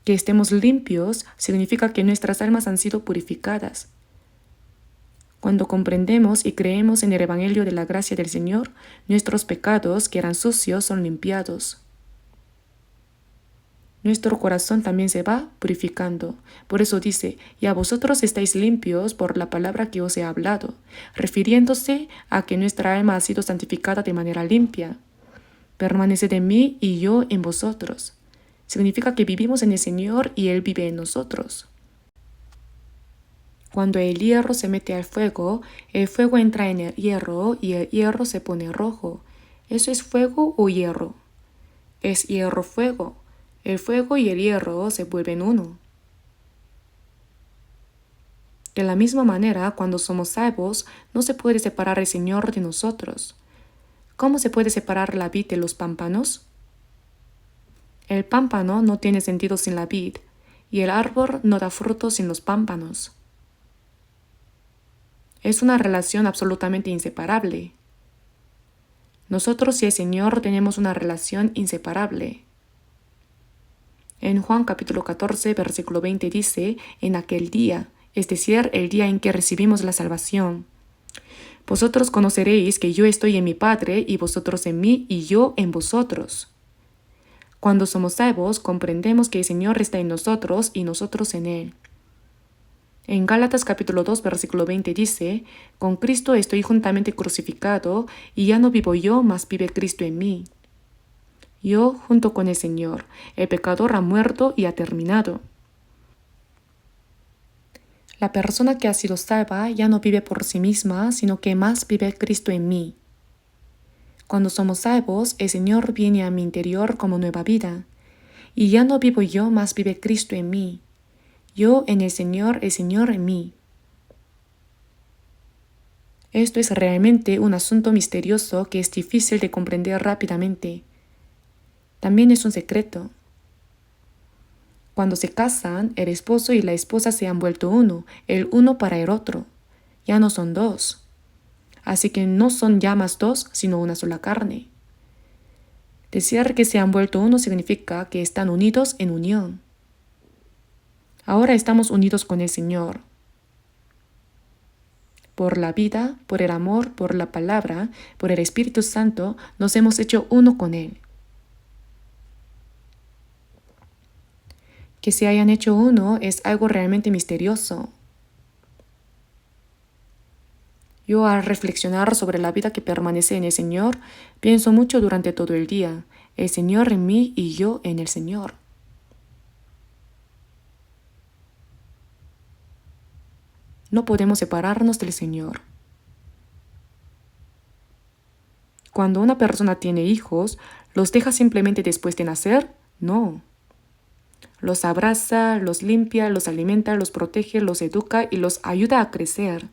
Speaker 1: Que estemos limpios significa que nuestras almas han sido purificadas. Cuando comprendemos y creemos en el Evangelio de la gracia del Señor, nuestros pecados que eran sucios son limpiados. Nuestro corazón también se va purificando. Por eso dice: ya vosotros estáis limpios por la palabra que os he hablado, refiriéndose a que nuestra alma ha sido santificada de manera limpia. Permaneced en mí y yo en vosotros. Significa que vivimos en el Señor y Él vive en nosotros. Cuando el hierro se mete al fuego, el fuego entra en el hierro y el hierro se pone rojo. ¿Eso es fuego o hierro? Es hierro-fuego. El fuego y el hierro se vuelven uno. De la misma manera, cuando somos salvos, no se puede separar el Señor de nosotros. ¿Cómo se puede separar la vid de los pámpanos? El pámpano no tiene sentido sin la vid, y el árbol no da fruto sin los pámpanos. Es una relación absolutamente inseparable. Nosotros y el Señor tenemos una relación inseparable. En Juan capítulo 14, versículo 20 dice: en aquel día, es decir, el día en que recibimos la salvación, vosotros conoceréis que yo estoy en mi Padre y vosotros en mí y yo en vosotros. Cuando somos salvos, comprendemos que el Señor está en nosotros y nosotros en Él. En Gálatas capítulo 2, versículo 20 dice: con Cristo estoy juntamente crucificado y ya no vivo yo, mas vive Cristo en mí. Yo junto con el Señor, el pecador ha muerto y ha terminado. La persona que ha sido salva ya no vive por sí misma, sino que más vive Cristo en mí. Cuando somos salvos, el Señor viene a mi interior como nueva vida, y ya no vivo yo, más vive Cristo en mí. Yo en el Señor en mí. Esto es realmente un asunto misterioso que es difícil de comprender rápidamente. También es un secreto. Cuando se casan, el esposo y la esposa se han vuelto uno, el uno para el otro. Ya no son dos. Así que no son ya más dos, sino una sola carne. Decir que se han vuelto uno significa que están unidos en unión. Ahora estamos unidos con el Señor. Por la vida, por el amor, por la palabra, por el Espíritu Santo, nos hemos hecho uno con Él. Que se hayan hecho uno es algo realmente misterioso. Yo al reflexionar sobre la vida que permanece en el Señor, pienso mucho durante todo el día, el Señor en mí y yo en el Señor. No podemos separarnos del Señor. Cuando una persona tiene hijos, ¿los deja simplemente después de nacer? No. Los abraza, los limpia, los alimenta, los protege, los educa y los ayuda a crecer.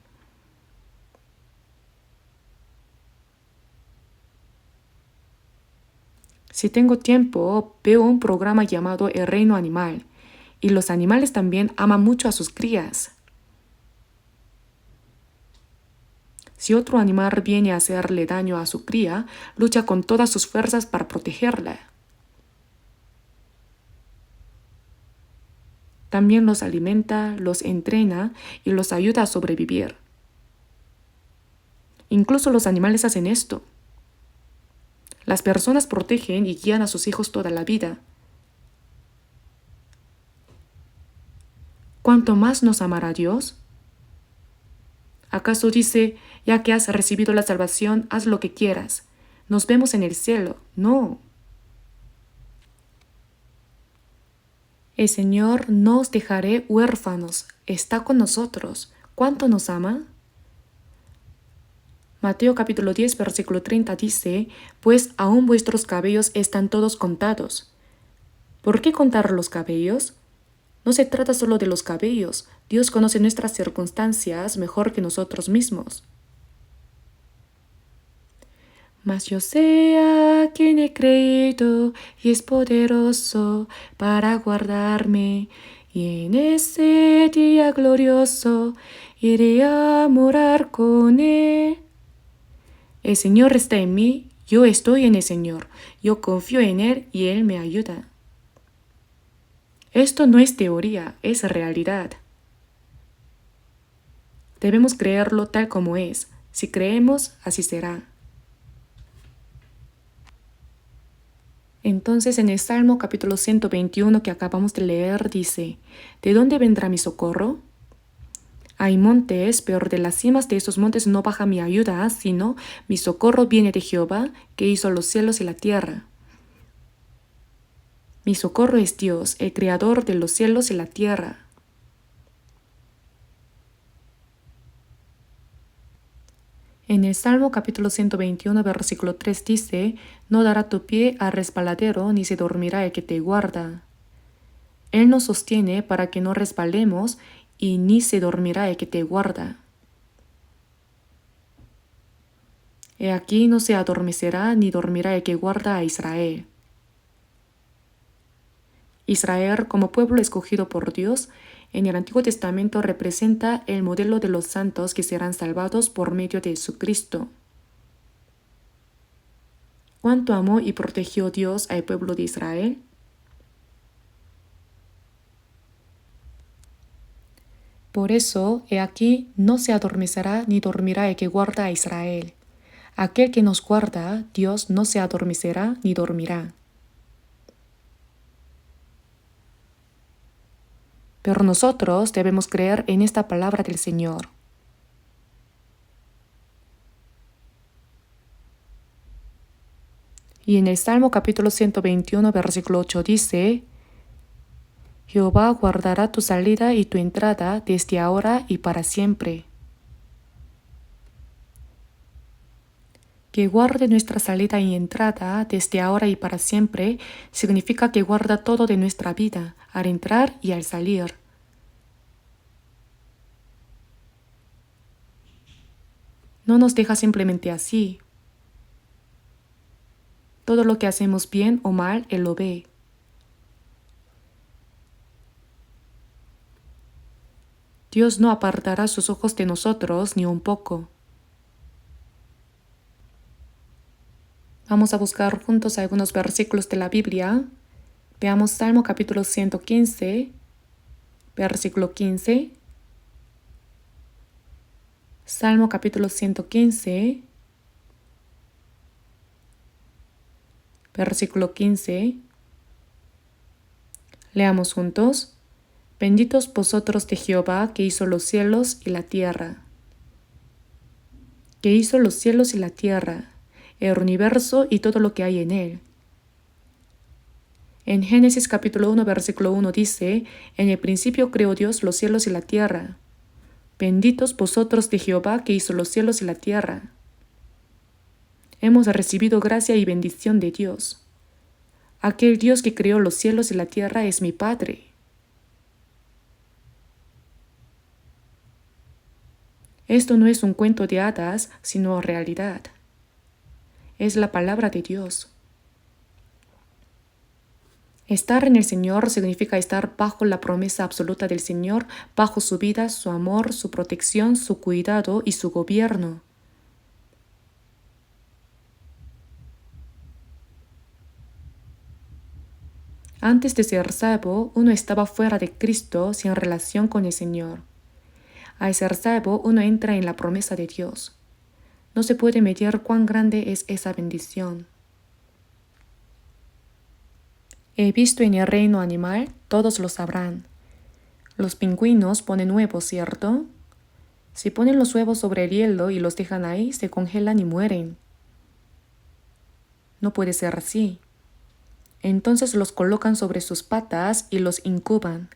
Speaker 1: Si tengo tiempo, veo un programa llamado El Reino Animal, y los animales también aman mucho a sus crías. Si otro animal viene a hacerle daño a su cría, lucha con todas sus fuerzas para protegerla. También los alimenta, los entrena y los ayuda a sobrevivir. Incluso los animales hacen esto. Las personas protegen y guían a sus hijos toda la vida. ¿Cuánto más nos amará Dios? ¿Acaso dice, ya que has recibido la salvación, haz lo que quieras? Nos vemos en el cielo. No. El Señor no os dejaré huérfanos. Está con nosotros. ¿Cuánto nos ama? Mateo capítulo 10, versículo 30 dice, pues aún vuestros cabellos están todos contados. ¿Por qué contar los cabellos? No se trata solo de los cabellos. Dios conoce nuestras circunstancias mejor que nosotros mismos. Mas yo sé a quien he creído y es poderoso para guardarme, y en ese día glorioso iré a morar con Él. El Señor está en mí, yo estoy en el Señor, yo confío en Él y Él me ayuda. Esto no es teoría, es realidad. Debemos creerlo tal como es. Si creemos, así será. Entonces en el Salmo capítulo 121 que acabamos de leer dice, ¿de dónde vendrá mi socorro? Hay montes, pero de las cimas de esos montes no baja mi ayuda, sino mi socorro viene de Jehová, que hizo los cielos y la tierra. Mi socorro es Dios, el creador de los cielos y la tierra. En el Salmo capítulo 121, versículo 3 dice, no dará tu pie a resbaladero, ni se dormirá el que te guarda. Él nos sostiene para que no resbalemos, y ni se dormirá el que te guarda. He aquí no se adormecerá ni dormirá el que guarda a Israel. Israel, como pueblo escogido por Dios, en el Antiguo Testamento representa el modelo de los santos que serán salvados por medio de Jesucristo. ¿Cuánto amó y protegió Dios al pueblo de Israel? Por eso, he aquí, no se adormecerá ni dormirá el que guarda a Israel. Aquel que nos guarda, Dios no se adormecerá ni dormirá. Pero nosotros debemos creer en esta palabra del Señor. Y en el Salmo capítulo 121, versículo 8 dice, Jehová guardará tu salida y tu entrada desde ahora y para siempre. Que guarde nuestra salida y entrada desde ahora y para siempre significa que guarda todo de nuestra vida, al entrar y al salir. No nos deja simplemente así. Todo lo que hacemos bien o mal, Él lo ve. Dios no apartará sus ojos de nosotros ni un poco. Vamos a buscar juntos algunos versículos de la Biblia. Veamos Salmo capítulo 115, versículo 15. Salmo capítulo 115, versículo 15. Leamos juntos. Benditos vosotros de Jehová que hizo los cielos y la tierra. que hizo los cielos y la tierra, el universo y todo lo que hay en él. En Génesis capítulo 1, versículo 1 dice, en el principio creó Dios los cielos y la tierra. Benditos vosotros de Jehová que hizo los cielos y la tierra. Hemos recibido gracia y bendición de Dios. Aquel Dios que creó los cielos y la tierra es mi Padre. Esto no es un cuento de hadas, sino realidad. Es la palabra de Dios. Estar en el Señor significa estar bajo la promesa absoluta del Señor, bajo su vida, su amor, su protección, su cuidado y su gobierno. Antes de ser salvo, uno estaba fuera de Cristo sin relación con el Señor. Al ser salvo, uno entra en la promesa de Dios. No se puede medir cuán grande es esa bendición. He visto en el reino animal, todos lo sabrán. Los pingüinos ponen huevos, ¿cierto? Si ponen los huevos sobre el hielo y los dejan ahí, se congelan y mueren. No puede ser así. Entonces los colocan sobre sus patas y los incuban.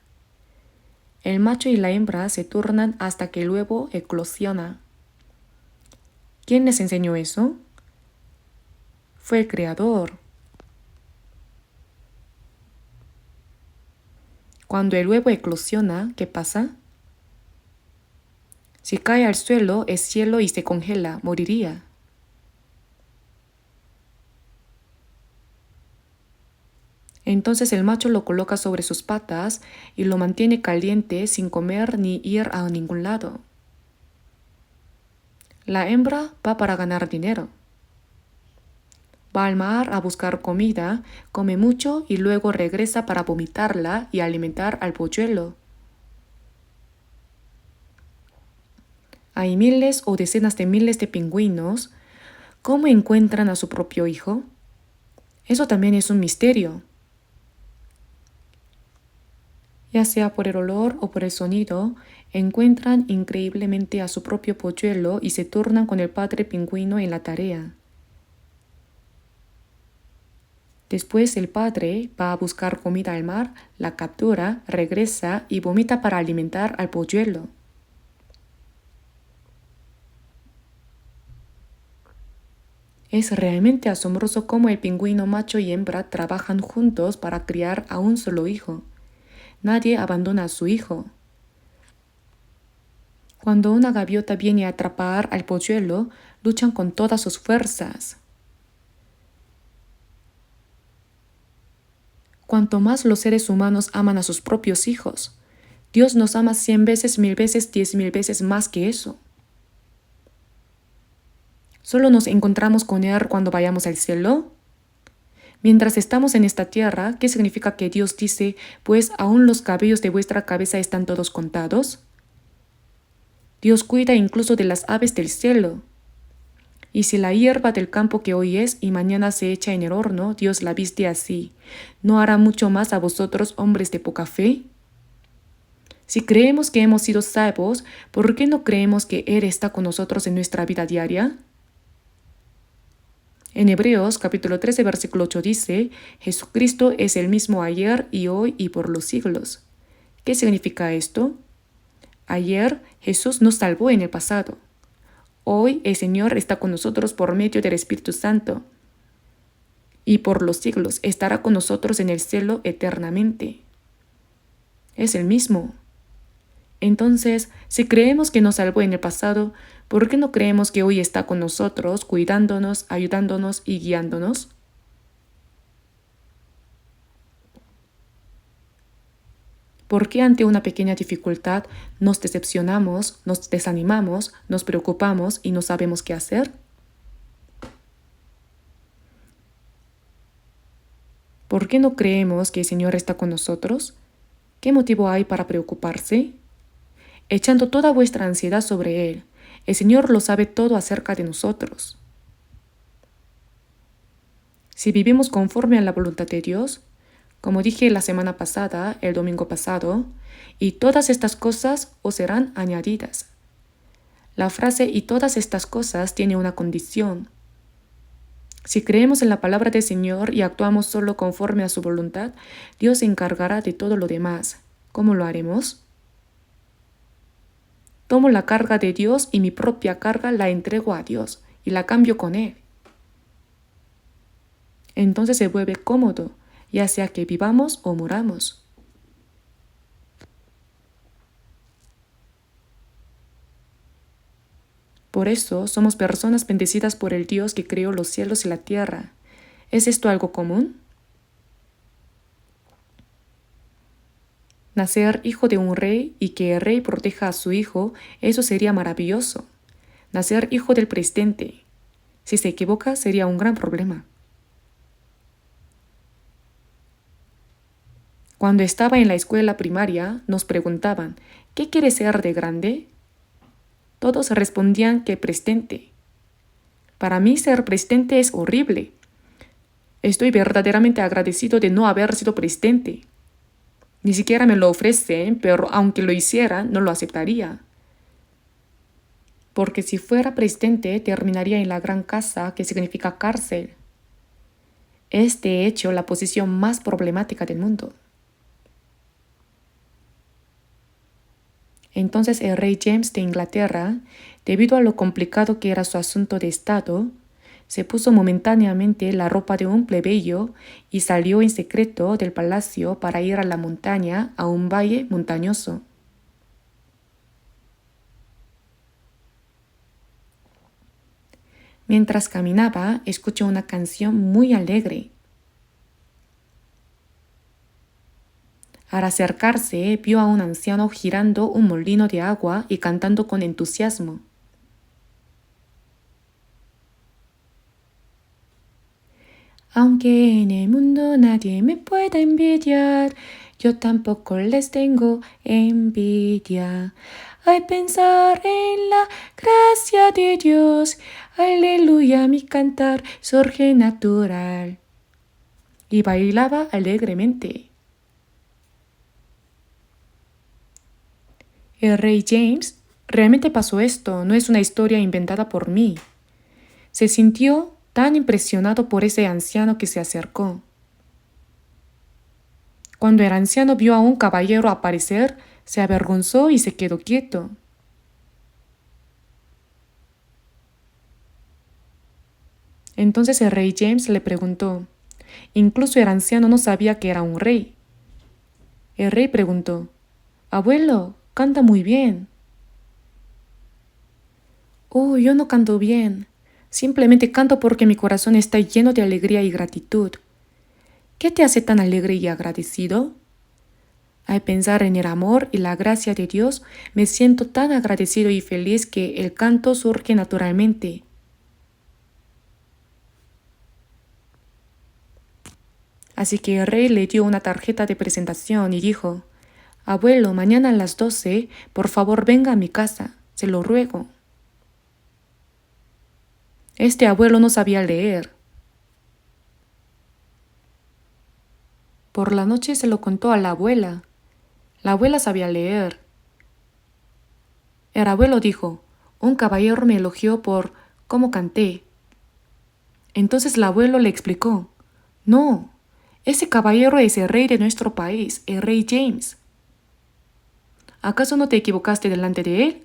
Speaker 1: El macho y la hembra se turnan hasta que el huevo eclosiona. ¿Quién les enseñó eso? Fue el Creador. Cuando el huevo eclosiona, ¿qué pasa? Si cae al suelo, es cielo y se congela, moriría. Entonces el macho lo coloca sobre sus patas y lo mantiene caliente sin comer ni ir a ningún lado. La hembra va para ganar dinero. Va al mar a buscar comida, come mucho y luego regresa para vomitarla y alimentar al polluelo. Hay miles o decenas de miles de pingüinos. ¿Cómo encuentran a su propio hijo? Eso también es un misterio. Ya sea por el olor o por el sonido, encuentran increíblemente a su propio polluelo y se turnan con el padre pingüino en la tarea. Después el padre va a buscar comida al mar, la captura, regresa y vomita para alimentar al polluelo. Es realmente asombroso cómo el pingüino macho y hembra trabajan juntos para criar a un solo hijo. Nadie abandona a su hijo. Cuando una gaviota viene a atrapar al polluelo, luchan con todas sus fuerzas. Cuanto más los seres humanos aman a sus propios hijos, Dios nos ama 100 veces, 1000 veces, 10.000 veces más que eso. ¿Solo nos encontramos con Él cuando vayamos al cielo? Mientras estamos en esta tierra, ¿qué significa que Dios dice, pues aún los cabellos de vuestra cabeza están todos contados? Dios cuida incluso de las aves del cielo. Y si la hierba del campo que hoy es y mañana se echa en el horno, Dios la viste así, ¿no hará mucho más a vosotros, hombres de poca fe? Si creemos que hemos sido salvos, ¿por qué no creemos que Él está con nosotros en nuestra vida diaria? En Hebreos capítulo 13, versículo 8 dice, Jesucristo es el mismo ayer y hoy y por los siglos. ¿Qué significa esto? Ayer Jesús nos salvó en el pasado. Hoy el Señor está con nosotros por medio del Espíritu Santo. Y por los siglos estará con nosotros en el cielo eternamente. Es el mismo. Entonces, si creemos que nos salvó en el pasado, ¿por qué no creemos que hoy está con nosotros, cuidándonos, ayudándonos y guiándonos? ¿Por qué ante una pequeña dificultad nos decepcionamos, nos desanimamos, nos preocupamos y no sabemos qué hacer? ¿Por qué no creemos que el Señor está con nosotros? ¿Qué motivo hay para preocuparse? Echando toda vuestra ansiedad sobre Él, el Señor lo sabe todo acerca de nosotros. Si vivimos conforme a la voluntad de Dios, como dije la semana pasada, el domingo pasado, y todas estas cosas os serán añadidas. La frase "y todas estas cosas" tiene una condición. Si creemos en la palabra del Señor y actuamos solo conforme a su voluntad, Dios se encargará de todo lo demás. ¿Cómo lo haremos? Tomo la carga de Dios y mi propia carga la entrego a Dios y la cambio con Él. Entonces se vuelve cómodo, ya sea que vivamos o muramos. Por eso somos personas bendecidas por el Dios que creó los cielos y la tierra. ¿Es esto algo común? Nacer hijo de un rey y que el rey proteja a su hijo, eso sería maravilloso. Nacer hijo del presidente. Si se equivoca, sería un gran problema. Cuando estaba en la escuela primaria, nos preguntaban, ¿qué quieres ser de grande? Todos respondían que presidente. Para mí ser presidente es horrible. Estoy verdaderamente agradecido de no haber sido presidente. Ni siquiera me lo ofrecen, pero aunque lo hiciera, no lo aceptaría. Porque si fuera presidente, terminaría en la gran casa, que significa cárcel. Es de hecho la posición más problemática del mundo. Entonces el rey James de Inglaterra, debido a lo complicado que era su asunto de Estado, se puso momentáneamente la ropa de un plebeyo y salió en secreto del palacio para ir a la montaña, a un valle montañoso. Mientras caminaba, escuchó una canción muy alegre. Al acercarse, vio a un anciano girando un molino de agua y cantando con entusiasmo. Aunque en el mundo nadie me pueda envidiar, yo tampoco les tengo envidia. Al pensar en la gracia de Dios, aleluya, mi cantar surge natural. Y bailaba alegremente. El rey James, realmente pasó esto, no es una historia inventada por mí. Se sintió tan impresionado por ese anciano que se acercó. Cuando el anciano vio a un caballero aparecer, se avergonzó y se quedó quieto. Entonces el rey James le preguntó. Incluso el anciano no sabía que era un rey. El rey preguntó, «Abuelo, canta muy bien». «Oh, yo no canto bien. Simplemente canto porque mi corazón está lleno de alegría y gratitud». «¿Qué te hace tan alegre y agradecido?» «Al pensar en el amor y la gracia de Dios, me siento tan agradecido y feliz que el canto surge naturalmente». Así que el rey le dio una tarjeta de presentación y dijo, «Abuelo, mañana a las 12, por favor venga a mi casa, se lo ruego». Este abuelo no sabía leer. Por la noche se lo contó a la abuela. La abuela sabía leer. El abuelo dijo, «Un caballero me elogió por cómo canté». Entonces el abuelo le explicó, «No, ese caballero es el rey de nuestro país, el rey James. ¿Acaso no te equivocaste delante de él?»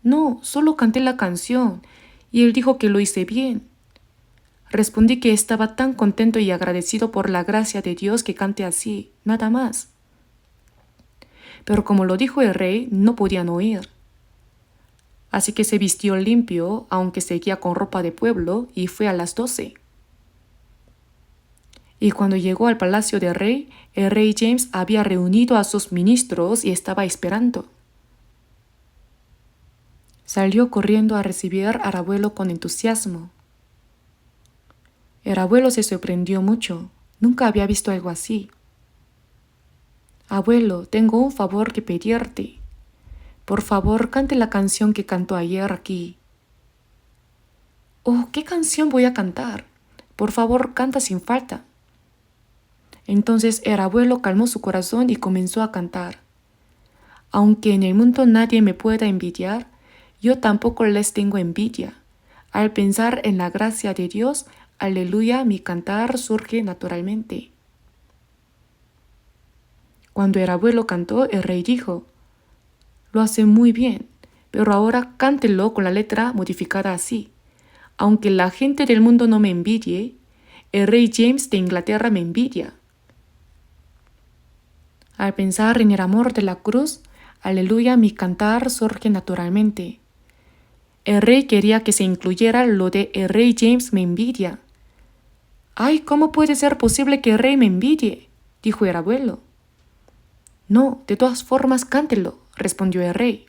Speaker 1: «No, solo canté la canción y él dijo que lo hice bien». Respondí que estaba tan contento y agradecido por la gracia de Dios que cante así, nada más. Pero como lo dijo el rey, no podían oír. Así que se vistió limpio, aunque seguía con ropa de pueblo, y fue a las 12. Y cuando llegó al palacio del rey, el rey James había reunido a sus ministros y estaba esperando. Salió corriendo a recibir al abuelo con entusiasmo. El abuelo se sorprendió mucho. Nunca había visto algo así. «Abuelo, tengo un favor que pedirte. Por favor, cante la canción que cantó ayer aquí». «Oh, ¿qué canción voy a cantar? Por favor, canta sin falta». Entonces el abuelo calmó su corazón y comenzó a cantar. «Aunque en el mundo nadie me pueda envidiar, Yo tampoco les tengo envidia. Al pensar en la gracia de Dios, aleluya, mi cantar surge naturalmente. Cuando el abuelo cantó, el rey dijo, lo hace muy bien, pero ahora cántelo con la letra modificada así. Aunque la gente del mundo no me envidie, el rey James de Inglaterra me envidia. Al pensar en el amor de la cruz, aleluya, mi cantar surge naturalmente. El rey quería que se incluyera lo de el rey James me envidia. ¡Ay, cómo puede ser posible que el rey me envidie!, dijo el abuelo. No, de todas formas cántelo, respondió el rey.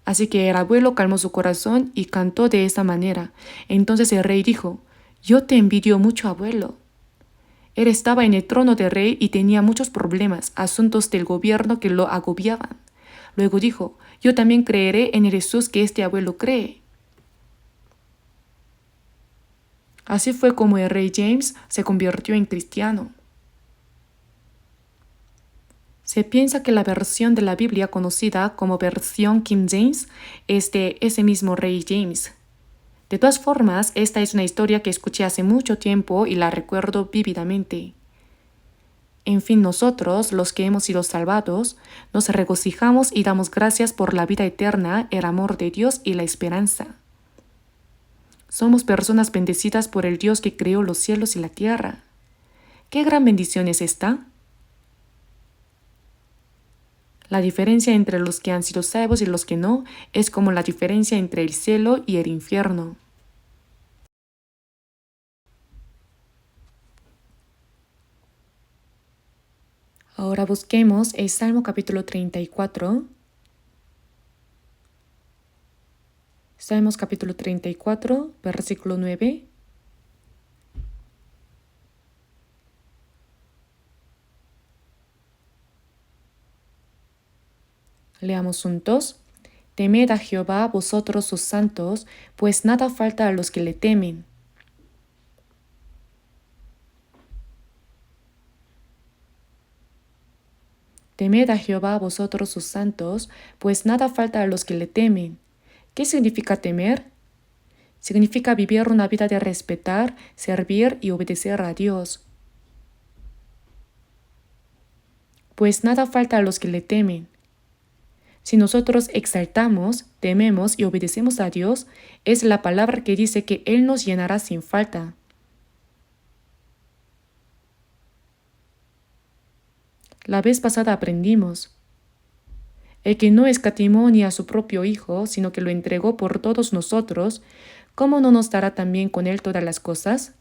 Speaker 1: Así que el abuelo calmó su corazón y cantó de esa manera. Entonces el rey dijo, yo te envidio mucho, abuelo. Él estaba en el trono de rey y tenía muchos problemas, asuntos del gobierno que lo agobiaban. Luego dijo, yo también creeré en el Jesús que este abuelo cree. Así fue como el rey James se convirtió en cristiano. Se piensa que la versión de la Biblia conocida como versión King James es de ese mismo rey James. De todas formas, esta es una historia que escuché hace mucho tiempo y la recuerdo vívidamente. En fin, nosotros, los que hemos sido salvados, nos regocijamos y damos gracias por la vida eterna, el amor de Dios y la esperanza. Somos personas bendecidas por el Dios que creó los cielos y la tierra. ¿Qué gran bendición es esta? La diferencia entre los que han sido salvos y los que no es como la diferencia entre el cielo y el infierno. Ahora busquemos el Salmo capítulo 34. Salmos capítulo 34, versículo 9. Leamos juntos. Temed a Jehová vosotros sus santos, pues nada falta a los que le temen. Temed a Jehová vosotros sus santos, pues nada falta a los que le temen. ¿Qué significa temer? Significa vivir una vida de respetar, servir y obedecer a Dios. Pues nada falta a los que le temen. Si nosotros exaltamos, tememos y obedecemos a Dios, es la palabra que dice que Él nos llenará sin falta. La vez pasada aprendimos, el que no escatimó ni a su propio Hijo, sino que lo entregó por todos nosotros, ¿cómo no nos dará también con Él todas las cosas?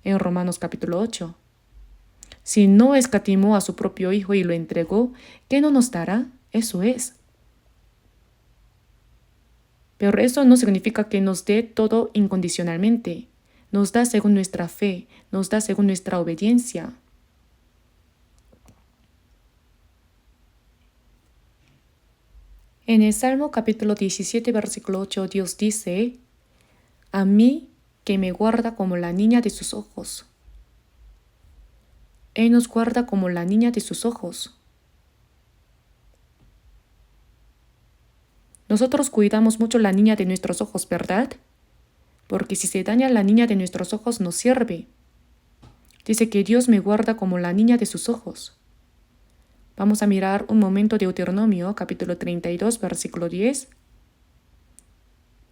Speaker 1: En Romanos capítulo 8. Si no escatimó a su propio Hijo y lo entregó, ¿qué no nos dará? Eso es. Pero eso no significa que nos dé todo incondicionalmente. Nos da según nuestra fe, nos da según nuestra obediencia. En el Salmo capítulo 17, versículo 8, Dios dice, a mí que me guarda como la niña de sus ojos. Él nos guarda como la niña de sus ojos. Nosotros cuidamos mucho la niña de nuestros ojos, ¿verdad? Porque si se daña la niña de nuestros ojos no sirve. Dice que Dios me guarda como la niña de sus ojos. Vamos a mirar un momento Deuteronomio capítulo 32, versículo 10.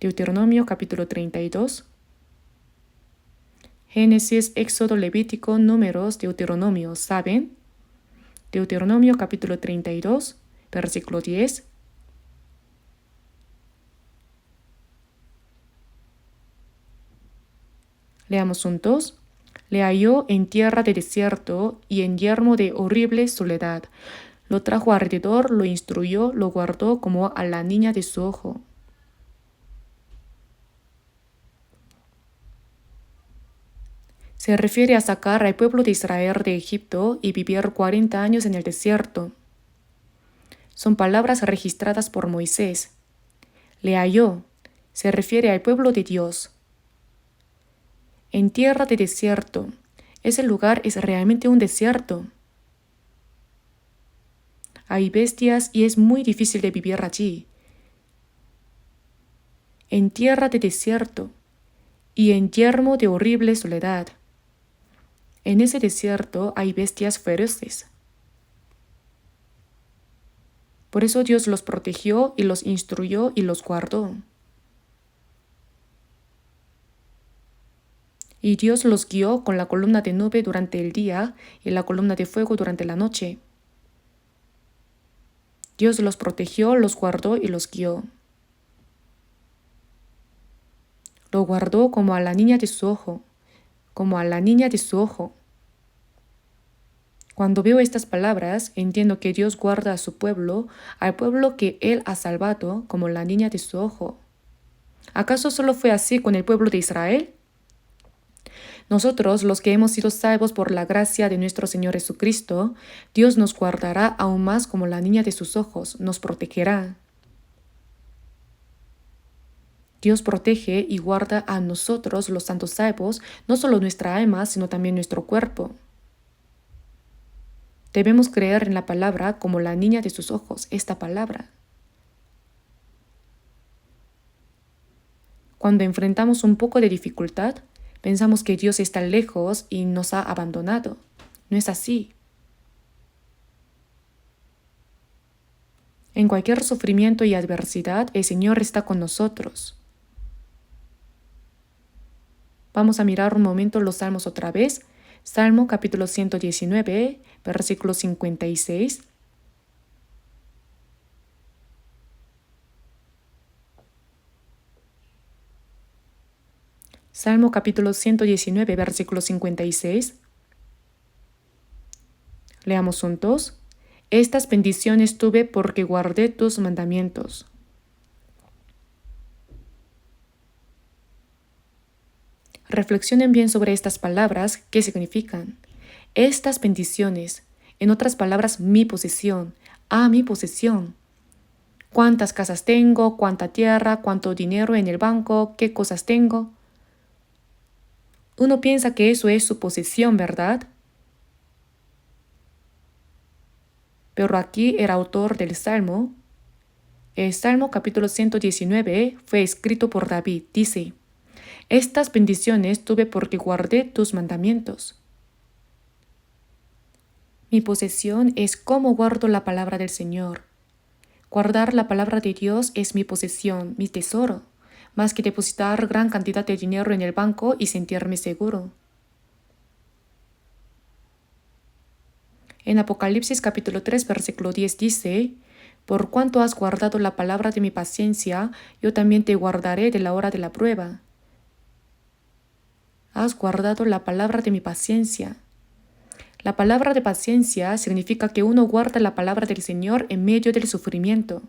Speaker 1: Deuteronomio capítulo 32. Génesis, Éxodo, Levítico, Números, Deuteronomio, ¿saben? Deuteronomio capítulo 32, versículo 10. Leamos juntos. Le halló en tierra de desierto y en yermo de horrible soledad. Lo trajo alrededor, lo instruyó, lo guardó como a la niña de su ojo. Se refiere a sacar al pueblo de Israel de Egipto y vivir 40 años en el desierto. Son palabras registradas por Moisés. Le halló, se refiere al pueblo de Dios. En tierra de desierto, ese lugar es realmente un desierto. Hay bestias y es muy difícil de vivir allí. en tierra de desierto y en yermo de horrible soledad. En ese desierto hay bestias feroces. Por eso Dios los protegió y los instruyó y los guardó. Y Dios los guió con la columna de nube durante el día y la columna de fuego durante la noche. Dios los protegió, los guardó y los guió. Lo guardó como a la niña de su ojo, como a la niña de su ojo. Cuando veo estas palabras, entiendo que Dios guarda a su pueblo, al pueblo que Él ha salvado, como la niña de su ojo. ¿Acaso solo fue así con el pueblo de Israel? Nosotros, los que hemos sido salvos por la gracia de nuestro Señor Jesucristo, Dios nos guardará aún más como la niña de sus ojos, nos protegerá. Dios protege y guarda a nosotros, los santos salvos, no solo nuestra alma, sino también nuestro cuerpo. Debemos creer en la palabra como la niña de sus ojos, esta palabra. Cuando enfrentamos un poco de dificultad, pensamos que Dios está lejos y nos ha abandonado. No es así. En cualquier sufrimiento y adversidad, el Señor está con nosotros. Vamos a mirar un momento los salmos otra vez. Salmo capítulo 119, versículo 56. Salmo capítulo 119, versículo 56. Leamos juntos. Estas bendiciones tuve porque guardé tus mandamientos. Reflexionen bien sobre estas palabras, qué significan. Estas bendiciones, en otras palabras, mi posesión, mi posesión. ¿Cuántas casas tengo? ¿Cuánta tierra? ¿Cuánto dinero en el banco? ¿Qué cosas tengo? Uno piensa que eso es su posesión, ¿verdad? Pero aquí el autor del Salmo, el Salmo capítulo 119 fue escrito por David, dice: estas bendiciones tuve porque guardé tus mandamientos. Mi posesión es cómo guardo la palabra del Señor. Guardar la palabra de Dios es mi posesión, mi tesoro, más que depositar gran cantidad de dinero en el banco y sentirme seguro. En Apocalipsis capítulo 3, versículo 10 dice: por cuanto has guardado la palabra de mi paciencia, yo también te guardaré de la hora de la prueba. Has guardado la palabra de mi paciencia. La palabra de paciencia significa que uno guarda la palabra del Señor en medio del sufrimiento.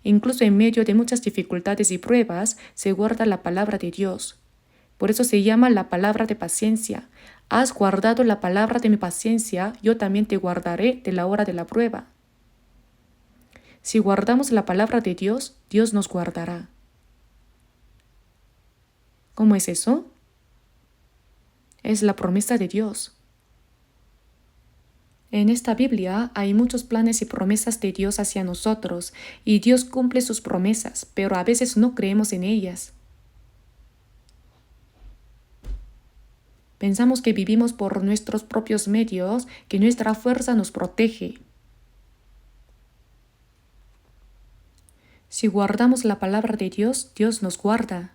Speaker 1: Incluso en medio de muchas dificultades y pruebas, se guarda la palabra de Dios. Por eso se llama la palabra de paciencia. Has guardado la palabra de mi paciencia, yo también te guardaré de la hora de la prueba. Si guardamos la palabra de Dios, Dios nos guardará. ¿Cómo es eso? Es la promesa de Dios. En esta Biblia hay muchos planes y promesas de Dios hacia nosotros, y Dios cumple sus promesas, pero a veces no creemos en ellas. Pensamos que vivimos por nuestros propios medios, que nuestra fuerza nos protege. Si guardamos la palabra de Dios, Dios nos guarda.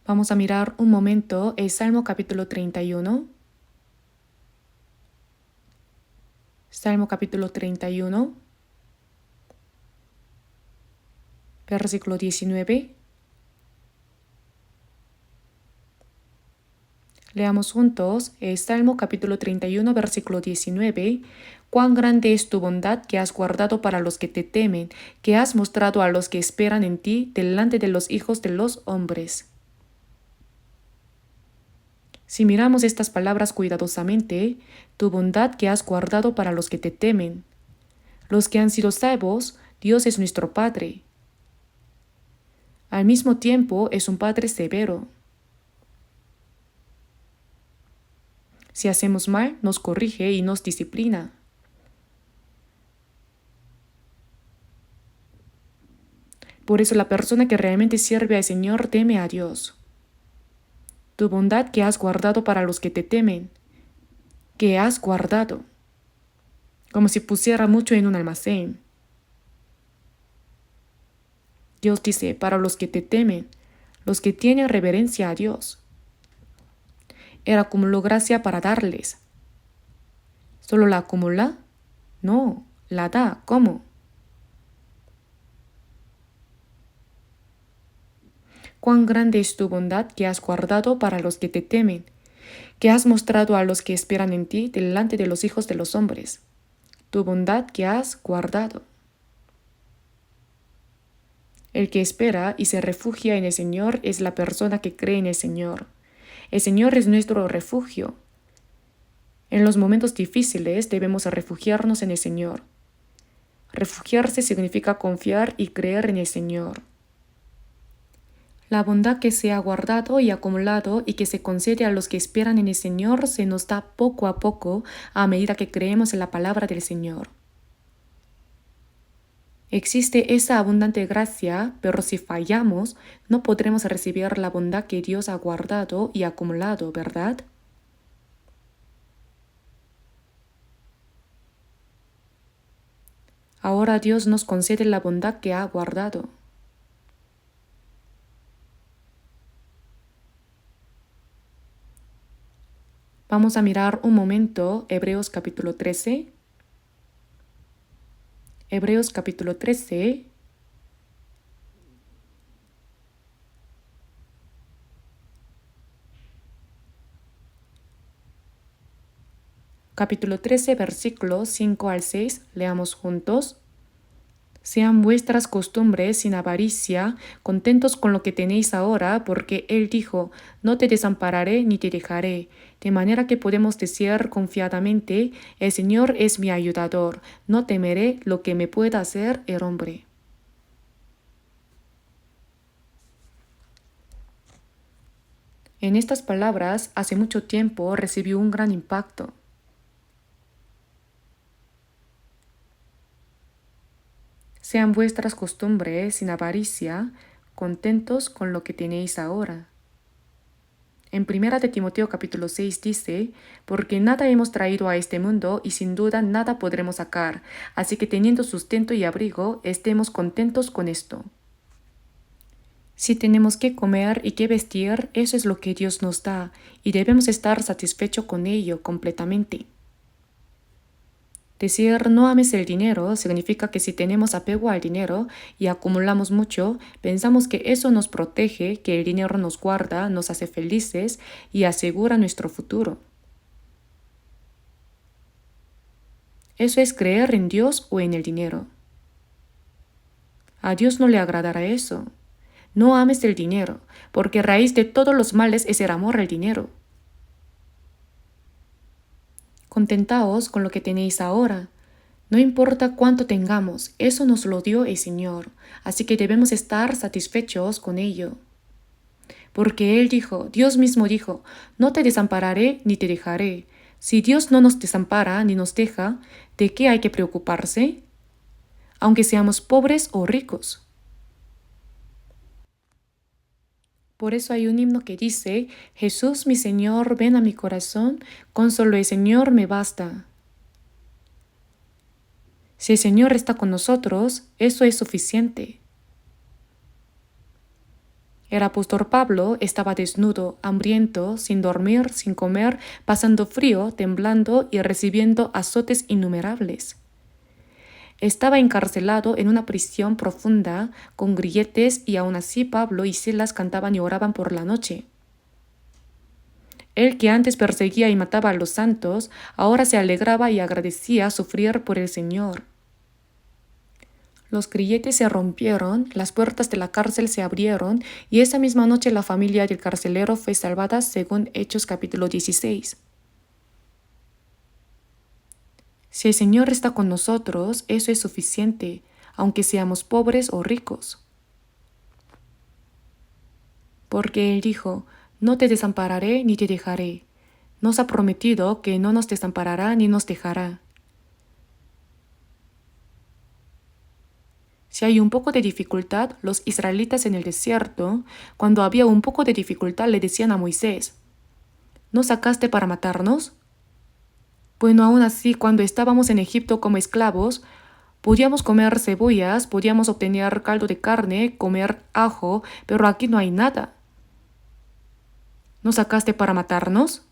Speaker 1: Vamos a mirar un momento el Salmo capítulo 31. Salmo capítulo 31, versículo 19. Leamos juntos el Salmo capítulo 31, versículo 19. Cuán grande es tu bondad que has guardado para los que te temen, que has mostrado a los que esperan en ti delante de los hijos de los hombres. Si miramos estas palabras cuidadosamente, tu bondad que has guardado para los que te temen. Los que han sido salvos, Dios es nuestro Padre. Al mismo tiempo es un Padre severo. Si hacemos mal, nos corrige y nos disciplina. Por eso la persona que realmente sirve al Señor teme a Dios. Tu bondad que has guardado para los que te temen, que has guardado, como si pusiera mucho en un almacén. Dios dice, para los que te temen, los que tienen reverencia a Dios. Él acumuló gracia para darles. ¿Solo la acumula? No, la da. ¿Cómo? Cuán grande es tu bondad que has guardado para los que te temen, que has mostrado a los que esperan en ti delante de los hijos de los hombres. Tu bondad que has guardado. El que espera y se refugia en el Señor es la persona que cree en el Señor. El Señor es nuestro refugio. En los momentos difíciles debemos refugiarnos en el Señor. Refugiarse significa confiar y creer en el Señor. La bondad que se ha guardado y acumulado y que se concede a los que esperan en el Señor se nos da poco a poco a medida que creemos en la palabra del Señor. Existe esa abundante gracia, pero si fallamos, no podremos recibir la bondad que Dios ha guardado y acumulado, ¿verdad? Ahora Dios nos concede la bondad que ha guardado. Vamos a mirar un momento Hebreos capítulo 13. Hebreos capítulo 13. Capítulo 13, versículos 5 al 6. Leamos juntos. Sean vuestras costumbres sin avaricia, contentos con lo que tenéis ahora, porque Él dijo, no te desampararé ni te dejaré. De manera que podemos decir confiadamente, el Señor es mi ayudador, no temeré lo que me pueda hacer el hombre. En estas palabras, hace mucho tiempo recibió un gran impacto. Sean vuestras costumbres sin avaricia, contentos con lo que tenéis ahora. En 1 de Timoteo capítulo 6 dice, porque nada hemos traído a este mundo y sin duda nada podremos sacar, así que teniendo sustento y abrigo, estemos contentos con esto. Si tenemos que comer y que vestir, eso es lo que Dios nos da, y debemos estar satisfechos con ello completamente. Decir no ames el dinero significa que si tenemos apego al dinero y acumulamos mucho, pensamos que eso nos protege, que el dinero nos guarda, nos hace felices y asegura nuestro futuro. Eso es creer en Dios o en el dinero. A Dios no le agradará eso. No ames el dinero, porque raíz de todos los males es el amor al dinero. Contentaos con lo que tenéis ahora. No importa cuánto tengamos, eso nos lo dio el Señor, así que debemos estar satisfechos con ello. Porque Él dijo, Dios mismo dijo, no te desampararé ni te dejaré. Si Dios no nos desampara ni nos deja, ¿de qué hay que preocuparse? Aunque seamos pobres o ricos. Por eso hay un himno que dice, Jesús mi Señor, ven a mi corazón, con solo el Señor me basta. Si el Señor está con nosotros, eso es suficiente. El apóstol Pablo estaba desnudo, hambriento, sin dormir, sin comer, pasando frío, temblando y recibiendo azotes innumerables. Estaba encarcelado en una prisión profunda, con grilletes, y aún así Pablo y Silas cantaban y oraban por la noche. Él que antes perseguía y mataba a los santos, ahora se alegraba y agradecía sufrir por el Señor. Los grilletes se rompieron, las puertas de la cárcel se abrieron, y esa misma noche la familia del carcelero fue salvada según Hechos capítulo 16. Si el Señor está con nosotros, eso es suficiente, aunque seamos pobres o ricos. Porque Él dijo, no te desampararé ni te dejaré. Nos ha prometido que no nos desamparará ni nos dejará. Si hay un poco de dificultad, los israelitas en el desierto, cuando había un poco de dificultad, le decían a Moisés, ¿nos sacaste para matarnos? Bueno, aún así, cuando estábamos en Egipto como esclavos, podíamos comer cebollas, podíamos obtener caldo de carne, comer ajo, pero aquí no hay nada. ¿Nos sacaste para matarnos?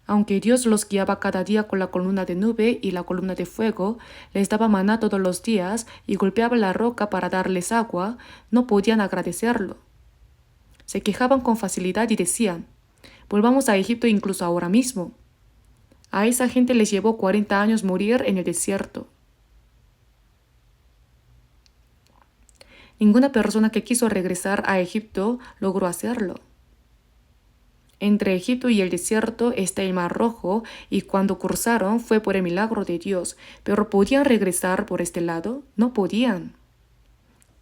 Speaker 1: Aunque Dios los guiaba cada día con la columna de nube y la columna de fuego, les daba maná todos los días y golpeaba la roca para darles agua, no podían agradecerlo. Se quejaban con facilidad y decían, volvamos a Egipto incluso ahora mismo. A esa gente les llevó 40 años morir en el desierto. Ninguna persona que quiso regresar a Egipto logró hacerlo. Entre Egipto y el desierto está el Mar Rojo, y cuando cruzaron fue por el milagro de Dios, pero ¿podían regresar por este lado? No podían.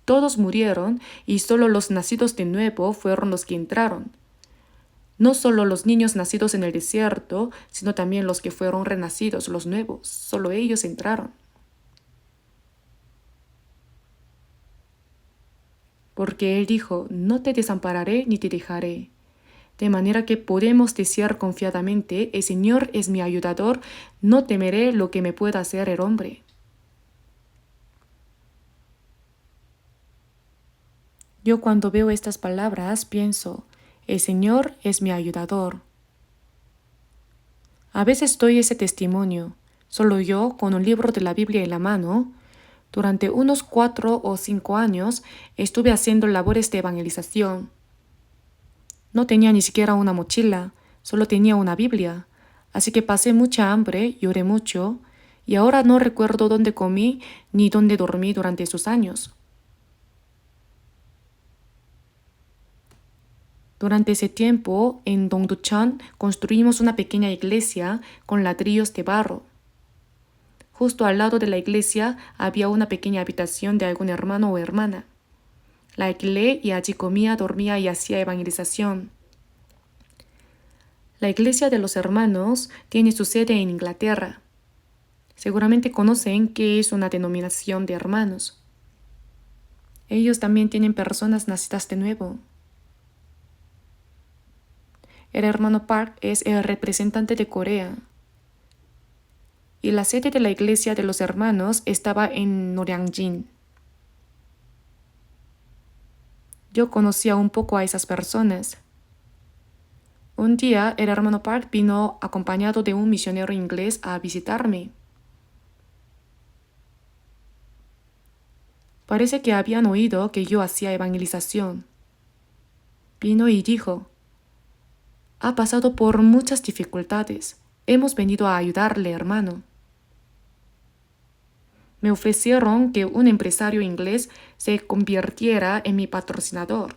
Speaker 1: Todos murieron y solo los nacidos de nuevo fueron los que entraron. No solo los niños nacidos en el desierto, sino también los que fueron renacidos, los nuevos, solo ellos entraron. Porque Él dijo, no te desampararé ni te dejaré. De manera que podemos decir confiadamente, el Señor es mi ayudador, no temeré lo que me pueda hacer el hombre. Yo cuando veo estas palabras pienso, el Señor es mi ayudador. A veces doy ese testimonio, solo yo con un libro de la Biblia en la mano. Durante unos 4 o 5 años estuve haciendo labores de evangelización. No tenía ni siquiera una mochila, solo tenía una Biblia, así que pasé mucha hambre, lloré mucho, y ahora no recuerdo dónde comí ni dónde dormí durante esos años. Durante ese tiempo, en Dongducheon construimos una pequeña iglesia con ladrillos de barro. Justo al lado de la iglesia había una pequeña habitación de algún hermano o hermana. La alquilé y allí comía, dormía y hacía evangelización. La iglesia de los hermanos tiene su sede en Inglaterra. Seguramente conocen qué es una denominación de hermanos. Ellos también tienen personas nacidas de nuevo. El hermano Park es el representante de Corea. Y la sede de la iglesia de los hermanos estaba en Noryangjin. Yo conocía un poco a esas personas. Un día el hermano Park vino acompañado de un misionero inglés a visitarme. Parece que habían oído que yo hacía evangelización. Vino y dijo, ha pasado por muchas dificultades. Hemos venido a ayudarle, hermano. Me ofrecieron que un empresario inglés se convirtiera en mi patrocinador.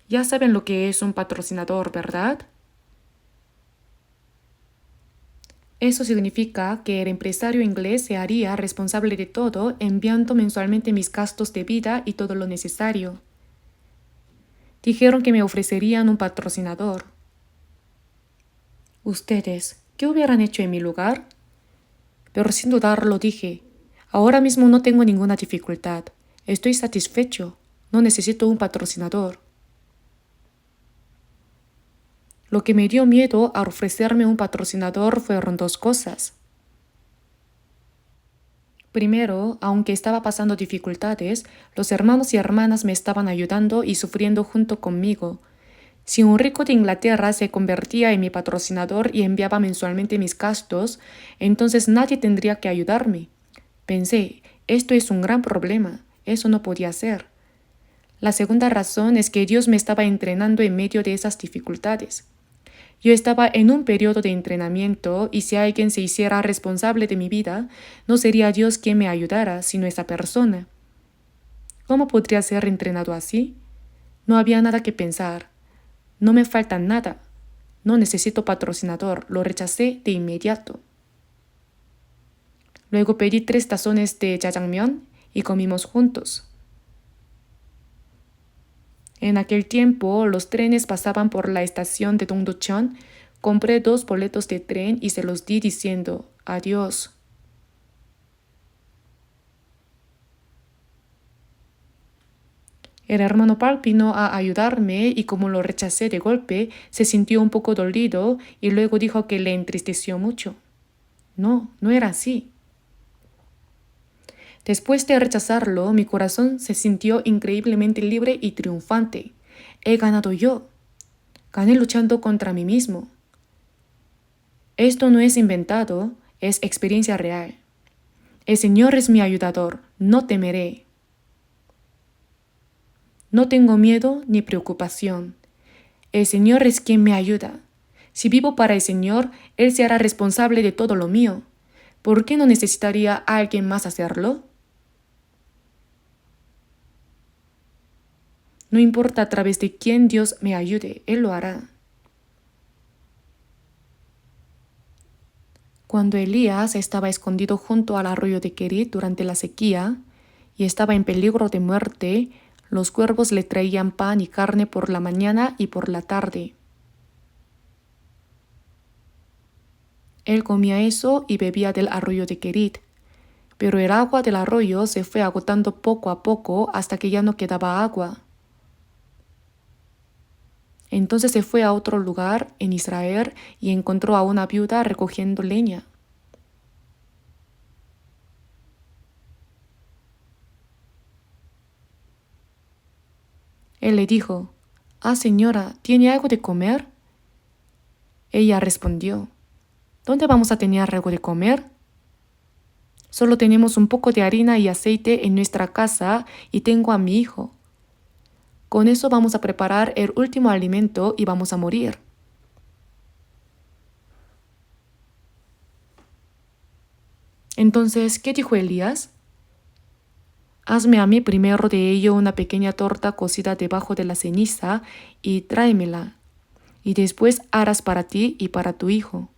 Speaker 1: Ya saben lo que es un patrocinador, ¿verdad? Eso significa que el empresario inglés se haría responsable de todo, enviando mensualmente mis gastos de vida y todo lo necesario. Dijeron que me ofrecerían un patrocinador. ¿Ustedes qué hubieran hecho en mi lugar? Pero sin dudarlo dije, ahora mismo no tengo ninguna dificultad. Estoy satisfecho. No necesito un patrocinador. Lo que me dio miedo al ofrecerme un patrocinador fueron 2 cosas. Primero, aunque estaba pasando dificultades, los hermanos y hermanas me estaban ayudando y sufriendo junto conmigo. Si un rico de Inglaterra se convertía en mi patrocinador y enviaba mensualmente mis gastos, entonces nadie tendría que ayudarme. Pensé, esto es un gran problema, eso no podía ser. La segunda razón es que Dios me estaba entrenando en medio de esas dificultades. Yo estaba en un periodo de entrenamiento y si alguien se hiciera responsable de mi vida, no sería Dios quien me ayudara, sino esa persona. ¿Cómo podría ser entrenado así? No había nada que pensar. No me falta nada. No necesito patrocinador. Lo rechacé de inmediato. Luego pedí 3 tazones de jajangmyeon y comimos juntos. En aquel tiempo los trenes pasaban por la estación de Dongducheon. Compré 2 boletos de tren y se los di diciendo adiós. El hermano Park vino a ayudarme y como lo rechacé de golpe, se sintió un poco dolido y luego dijo que le entristeció mucho. No, no era así. Después de rechazarlo, mi corazón se sintió increíblemente libre y triunfante. He ganado yo. Gané luchando contra mí mismo. Esto no es inventado, es experiencia real. El Señor es mi ayudador, no temeré. No tengo miedo ni preocupación. El Señor es quien me ayuda. Si vivo para el Señor, Él se hará responsable de todo lo mío. ¿Por qué no necesitaría a alguien más hacerlo? No importa a través de quién Dios me ayude, Él lo hará. Cuando Elías estaba escondido junto al arroyo de Kerit durante la sequía y estaba en peligro de muerte, los cuervos le traían pan y carne por la mañana y por la tarde. Él comía eso y bebía del arroyo de Kerit, pero el agua del arroyo se fue agotando poco a poco hasta que ya no quedaba agua. Entonces se fue a otro lugar en Israel y encontró a una viuda recogiendo leña. Él le dijo, señora, ¿tiene algo de comer? Ella respondió, ¿dónde vamos a tener algo de comer? Solo tenemos un poco de harina y aceite en nuestra casa y tengo a mi hijo. Con eso vamos a preparar el último alimento y vamos a morir. Entonces, ¿qué dijo Elías? Hazme a mí primero de ello una pequeña torta cocida debajo de la ceniza y tráemela, y después harás para ti y para tu hijo.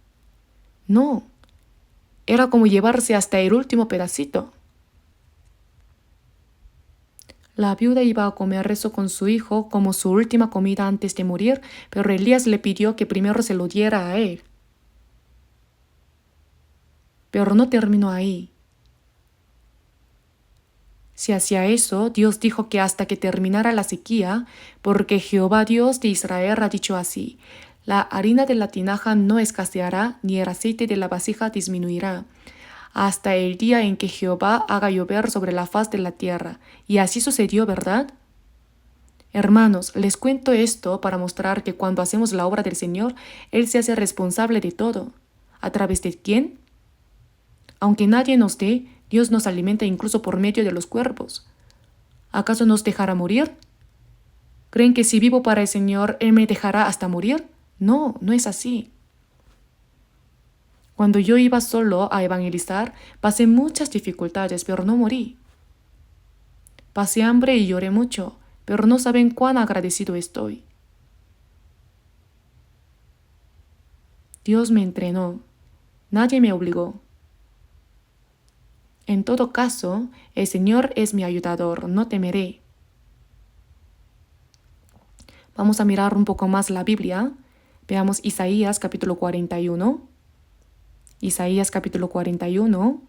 Speaker 1: No, era como llevarse hasta el último pedacito. La viuda iba a comer eso con su hijo como su última comida antes de morir, pero Elías le pidió que primero se lo diera a él. Pero no terminó ahí. Si hacía eso, Dios dijo que hasta que terminara la sequía, porque Jehová Dios de Israel ha dicho así, la harina de la tinaja no escaseará, ni el aceite de la vasija disminuirá, hasta el día en que Jehová haga llover sobre la faz de la tierra. Y así sucedió, ¿verdad? Hermanos, les cuento esto para mostrar que cuando hacemos la obra del Señor, Él se hace responsable de todo. ¿A través de quién? Aunque nadie nos dé, Dios nos alimenta incluso por medio de los cuervos. ¿Acaso nos dejará morir? ¿Creen que si vivo para el Señor, Él me dejará hasta morir? No, no es así. Cuando yo iba solo a evangelizar, pasé muchas dificultades, pero no morí. Pasé hambre y lloré mucho, pero no saben cuán agradecido estoy. Dios me entrenó. Nadie me obligó. En todo caso, el Señor es mi ayudador, no temeré. Vamos a mirar un poco más la Biblia. Veamos Isaías capítulo 41. Isaías capítulo 41.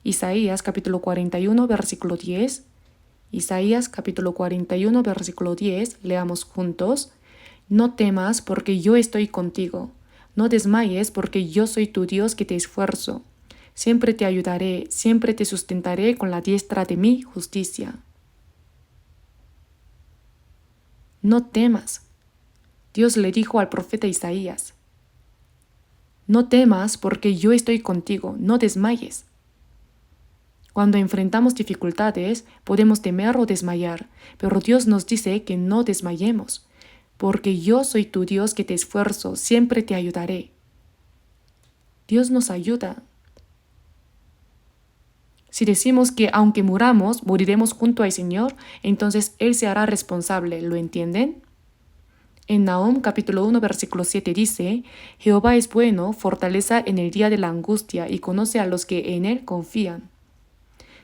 Speaker 1: Isaías capítulo 41, versículo 10. Isaías capítulo 41, versículo 10. Leamos juntos. No temas porque yo estoy contigo. No desmayes porque yo soy tu Dios que te esfuerzo. Siempre te ayudaré, siempre te sustentaré con la diestra de mi justicia. No temas. Dios le dijo al profeta Isaías, no temas porque yo estoy contigo, no desmayes. Cuando enfrentamos dificultades, podemos temer o desmayar, pero Dios nos dice que no desmayemos, porque yo soy tu Dios que te esfuerzo, siempre te ayudaré. Dios nos ayuda. Si decimos que aunque muramos, moriremos junto al Señor, entonces Él se hará responsable, ¿lo entienden? En Nahum capítulo 1 versículo 7 dice, Jehová es bueno, fortaleza en el día de la angustia y conoce a los que en Él confían.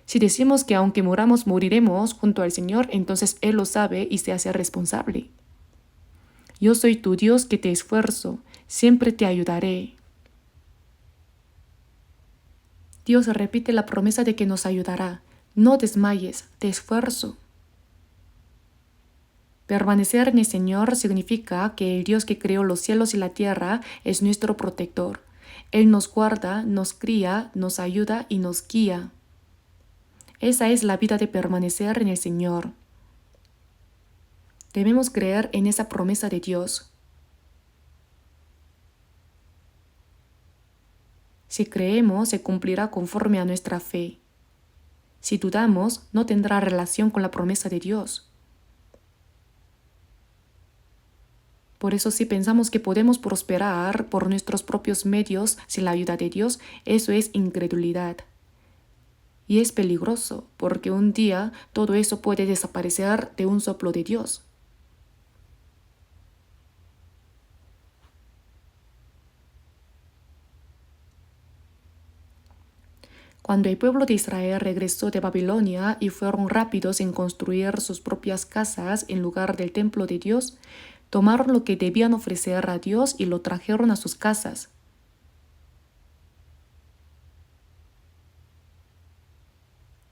Speaker 1: Si decimos que aunque muramos, moriremos junto al Señor, entonces Él lo sabe y se hace responsable. Yo soy tu Dios que te esfuerzo, siempre te ayudaré. Dios repite la promesa de que nos ayudará. No desmayes, te esfuerzo. Permanecer en el Señor significa que el Dios que creó los cielos y la tierra es nuestro protector. Él nos guarda, nos cría, nos ayuda y nos guía. Esa es la vida de permanecer en el Señor. Debemos creer en esa promesa de Dios. Si creemos, se cumplirá conforme a nuestra fe. Si dudamos, no tendrá relación con la promesa de Dios. Por eso, si pensamos que podemos prosperar por nuestros propios medios sin la ayuda de Dios, eso es incredulidad. Y es peligroso, porque un día todo eso puede desaparecer de un soplo de Dios. Cuando el pueblo de Israel regresó de Babilonia y fueron rápidos en construir sus propias casas en lugar del templo de Dios, tomaron lo que debían ofrecer a Dios y lo trajeron a sus casas.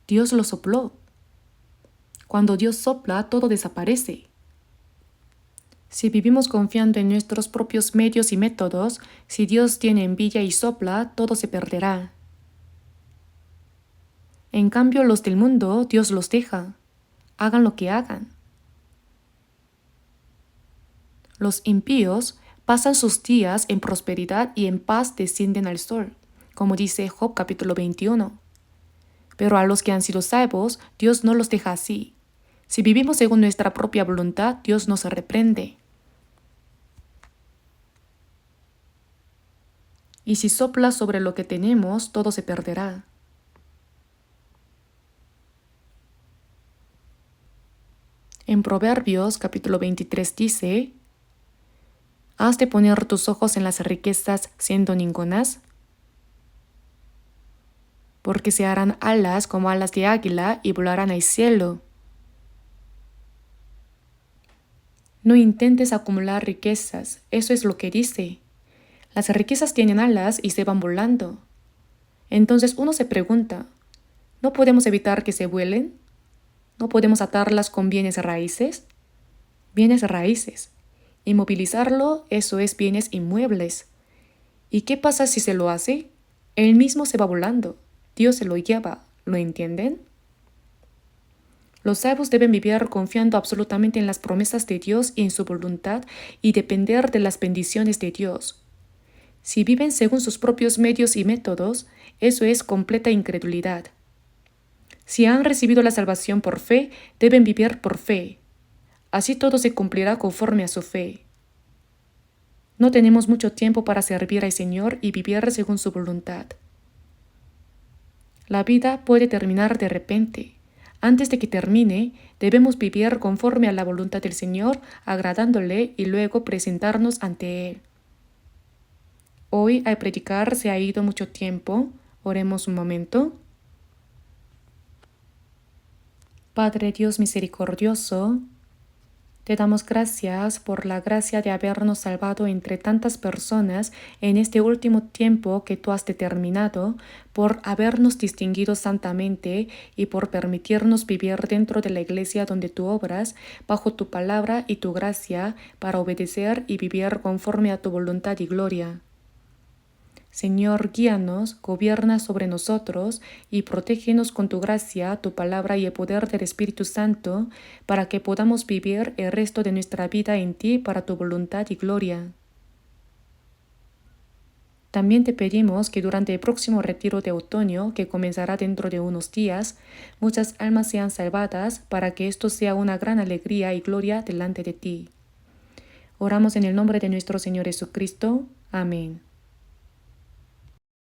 Speaker 1: Dios lo sopló. Cuando Dios sopla, todo desaparece. Si vivimos confiando en nuestros propios medios y métodos, si Dios tiene envidia y sopla, todo se perderá. En cambio, los del mundo, Dios los deja. Hagan lo que hagan. Los impíos pasan sus días en prosperidad y en paz descienden al sol, como dice Job capítulo 21. Pero a los que han sido salvos, Dios no los deja así. Si vivimos según nuestra propia voluntad, Dios nos reprende. Y si sopla sobre lo que tenemos, todo se perderá. En Proverbios capítulo 23 dice: ¿Has de poner tus ojos en las riquezas siendo ningunas? Porque se harán alas como alas de águila y volarán al cielo. No intentes acumular riquezas, eso es lo que dice. Las riquezas tienen alas y se van volando. Entonces uno se pregunta, ¿no podemos evitar que se vuelen? ¿No podemos atarlas con bienes raíces? Bienes raíces. Inmovilizarlo, eso es bienes inmuebles. ¿Y qué pasa si se lo hace? Él mismo se va volando. Dios se lo lleva. ¿Lo entienden? Los salvos deben vivir confiando absolutamente en las promesas de Dios y en su voluntad y depender de las bendiciones de Dios. Si viven según sus propios medios y métodos, eso es completa incredulidad. Si han recibido la salvación por fe, deben vivir por fe. Así todo se cumplirá conforme a su fe. No tenemos mucho tiempo para servir al Señor y vivir según su voluntad. La vida puede terminar de repente. Antes de que termine, debemos vivir conforme a la voluntad del Señor, agradándole y luego presentarnos ante Él. Hoy al predicar se ha ido mucho tiempo. Oremos un momento. Padre Dios misericordioso, te damos gracias por la gracia de habernos salvado entre tantas personas en este último tiempo que tú has determinado, por habernos distinguido santamente y por permitirnos vivir dentro de la iglesia donde tú obras, bajo tu palabra y tu gracia, para obedecer y vivir conforme a tu voluntad y gloria. Señor, guíanos, gobierna sobre nosotros y protégenos con tu gracia, tu palabra y el poder del Espíritu Santo, para que podamos vivir el resto de nuestra vida en ti para tu voluntad y gloria. También te pedimos que durante el próximo retiro de otoño, que comenzará dentro de unos días, muchas almas sean salvadas para que esto sea una gran alegría y gloria delante de ti. Oramos en el nombre de nuestro Señor Jesucristo. Amén.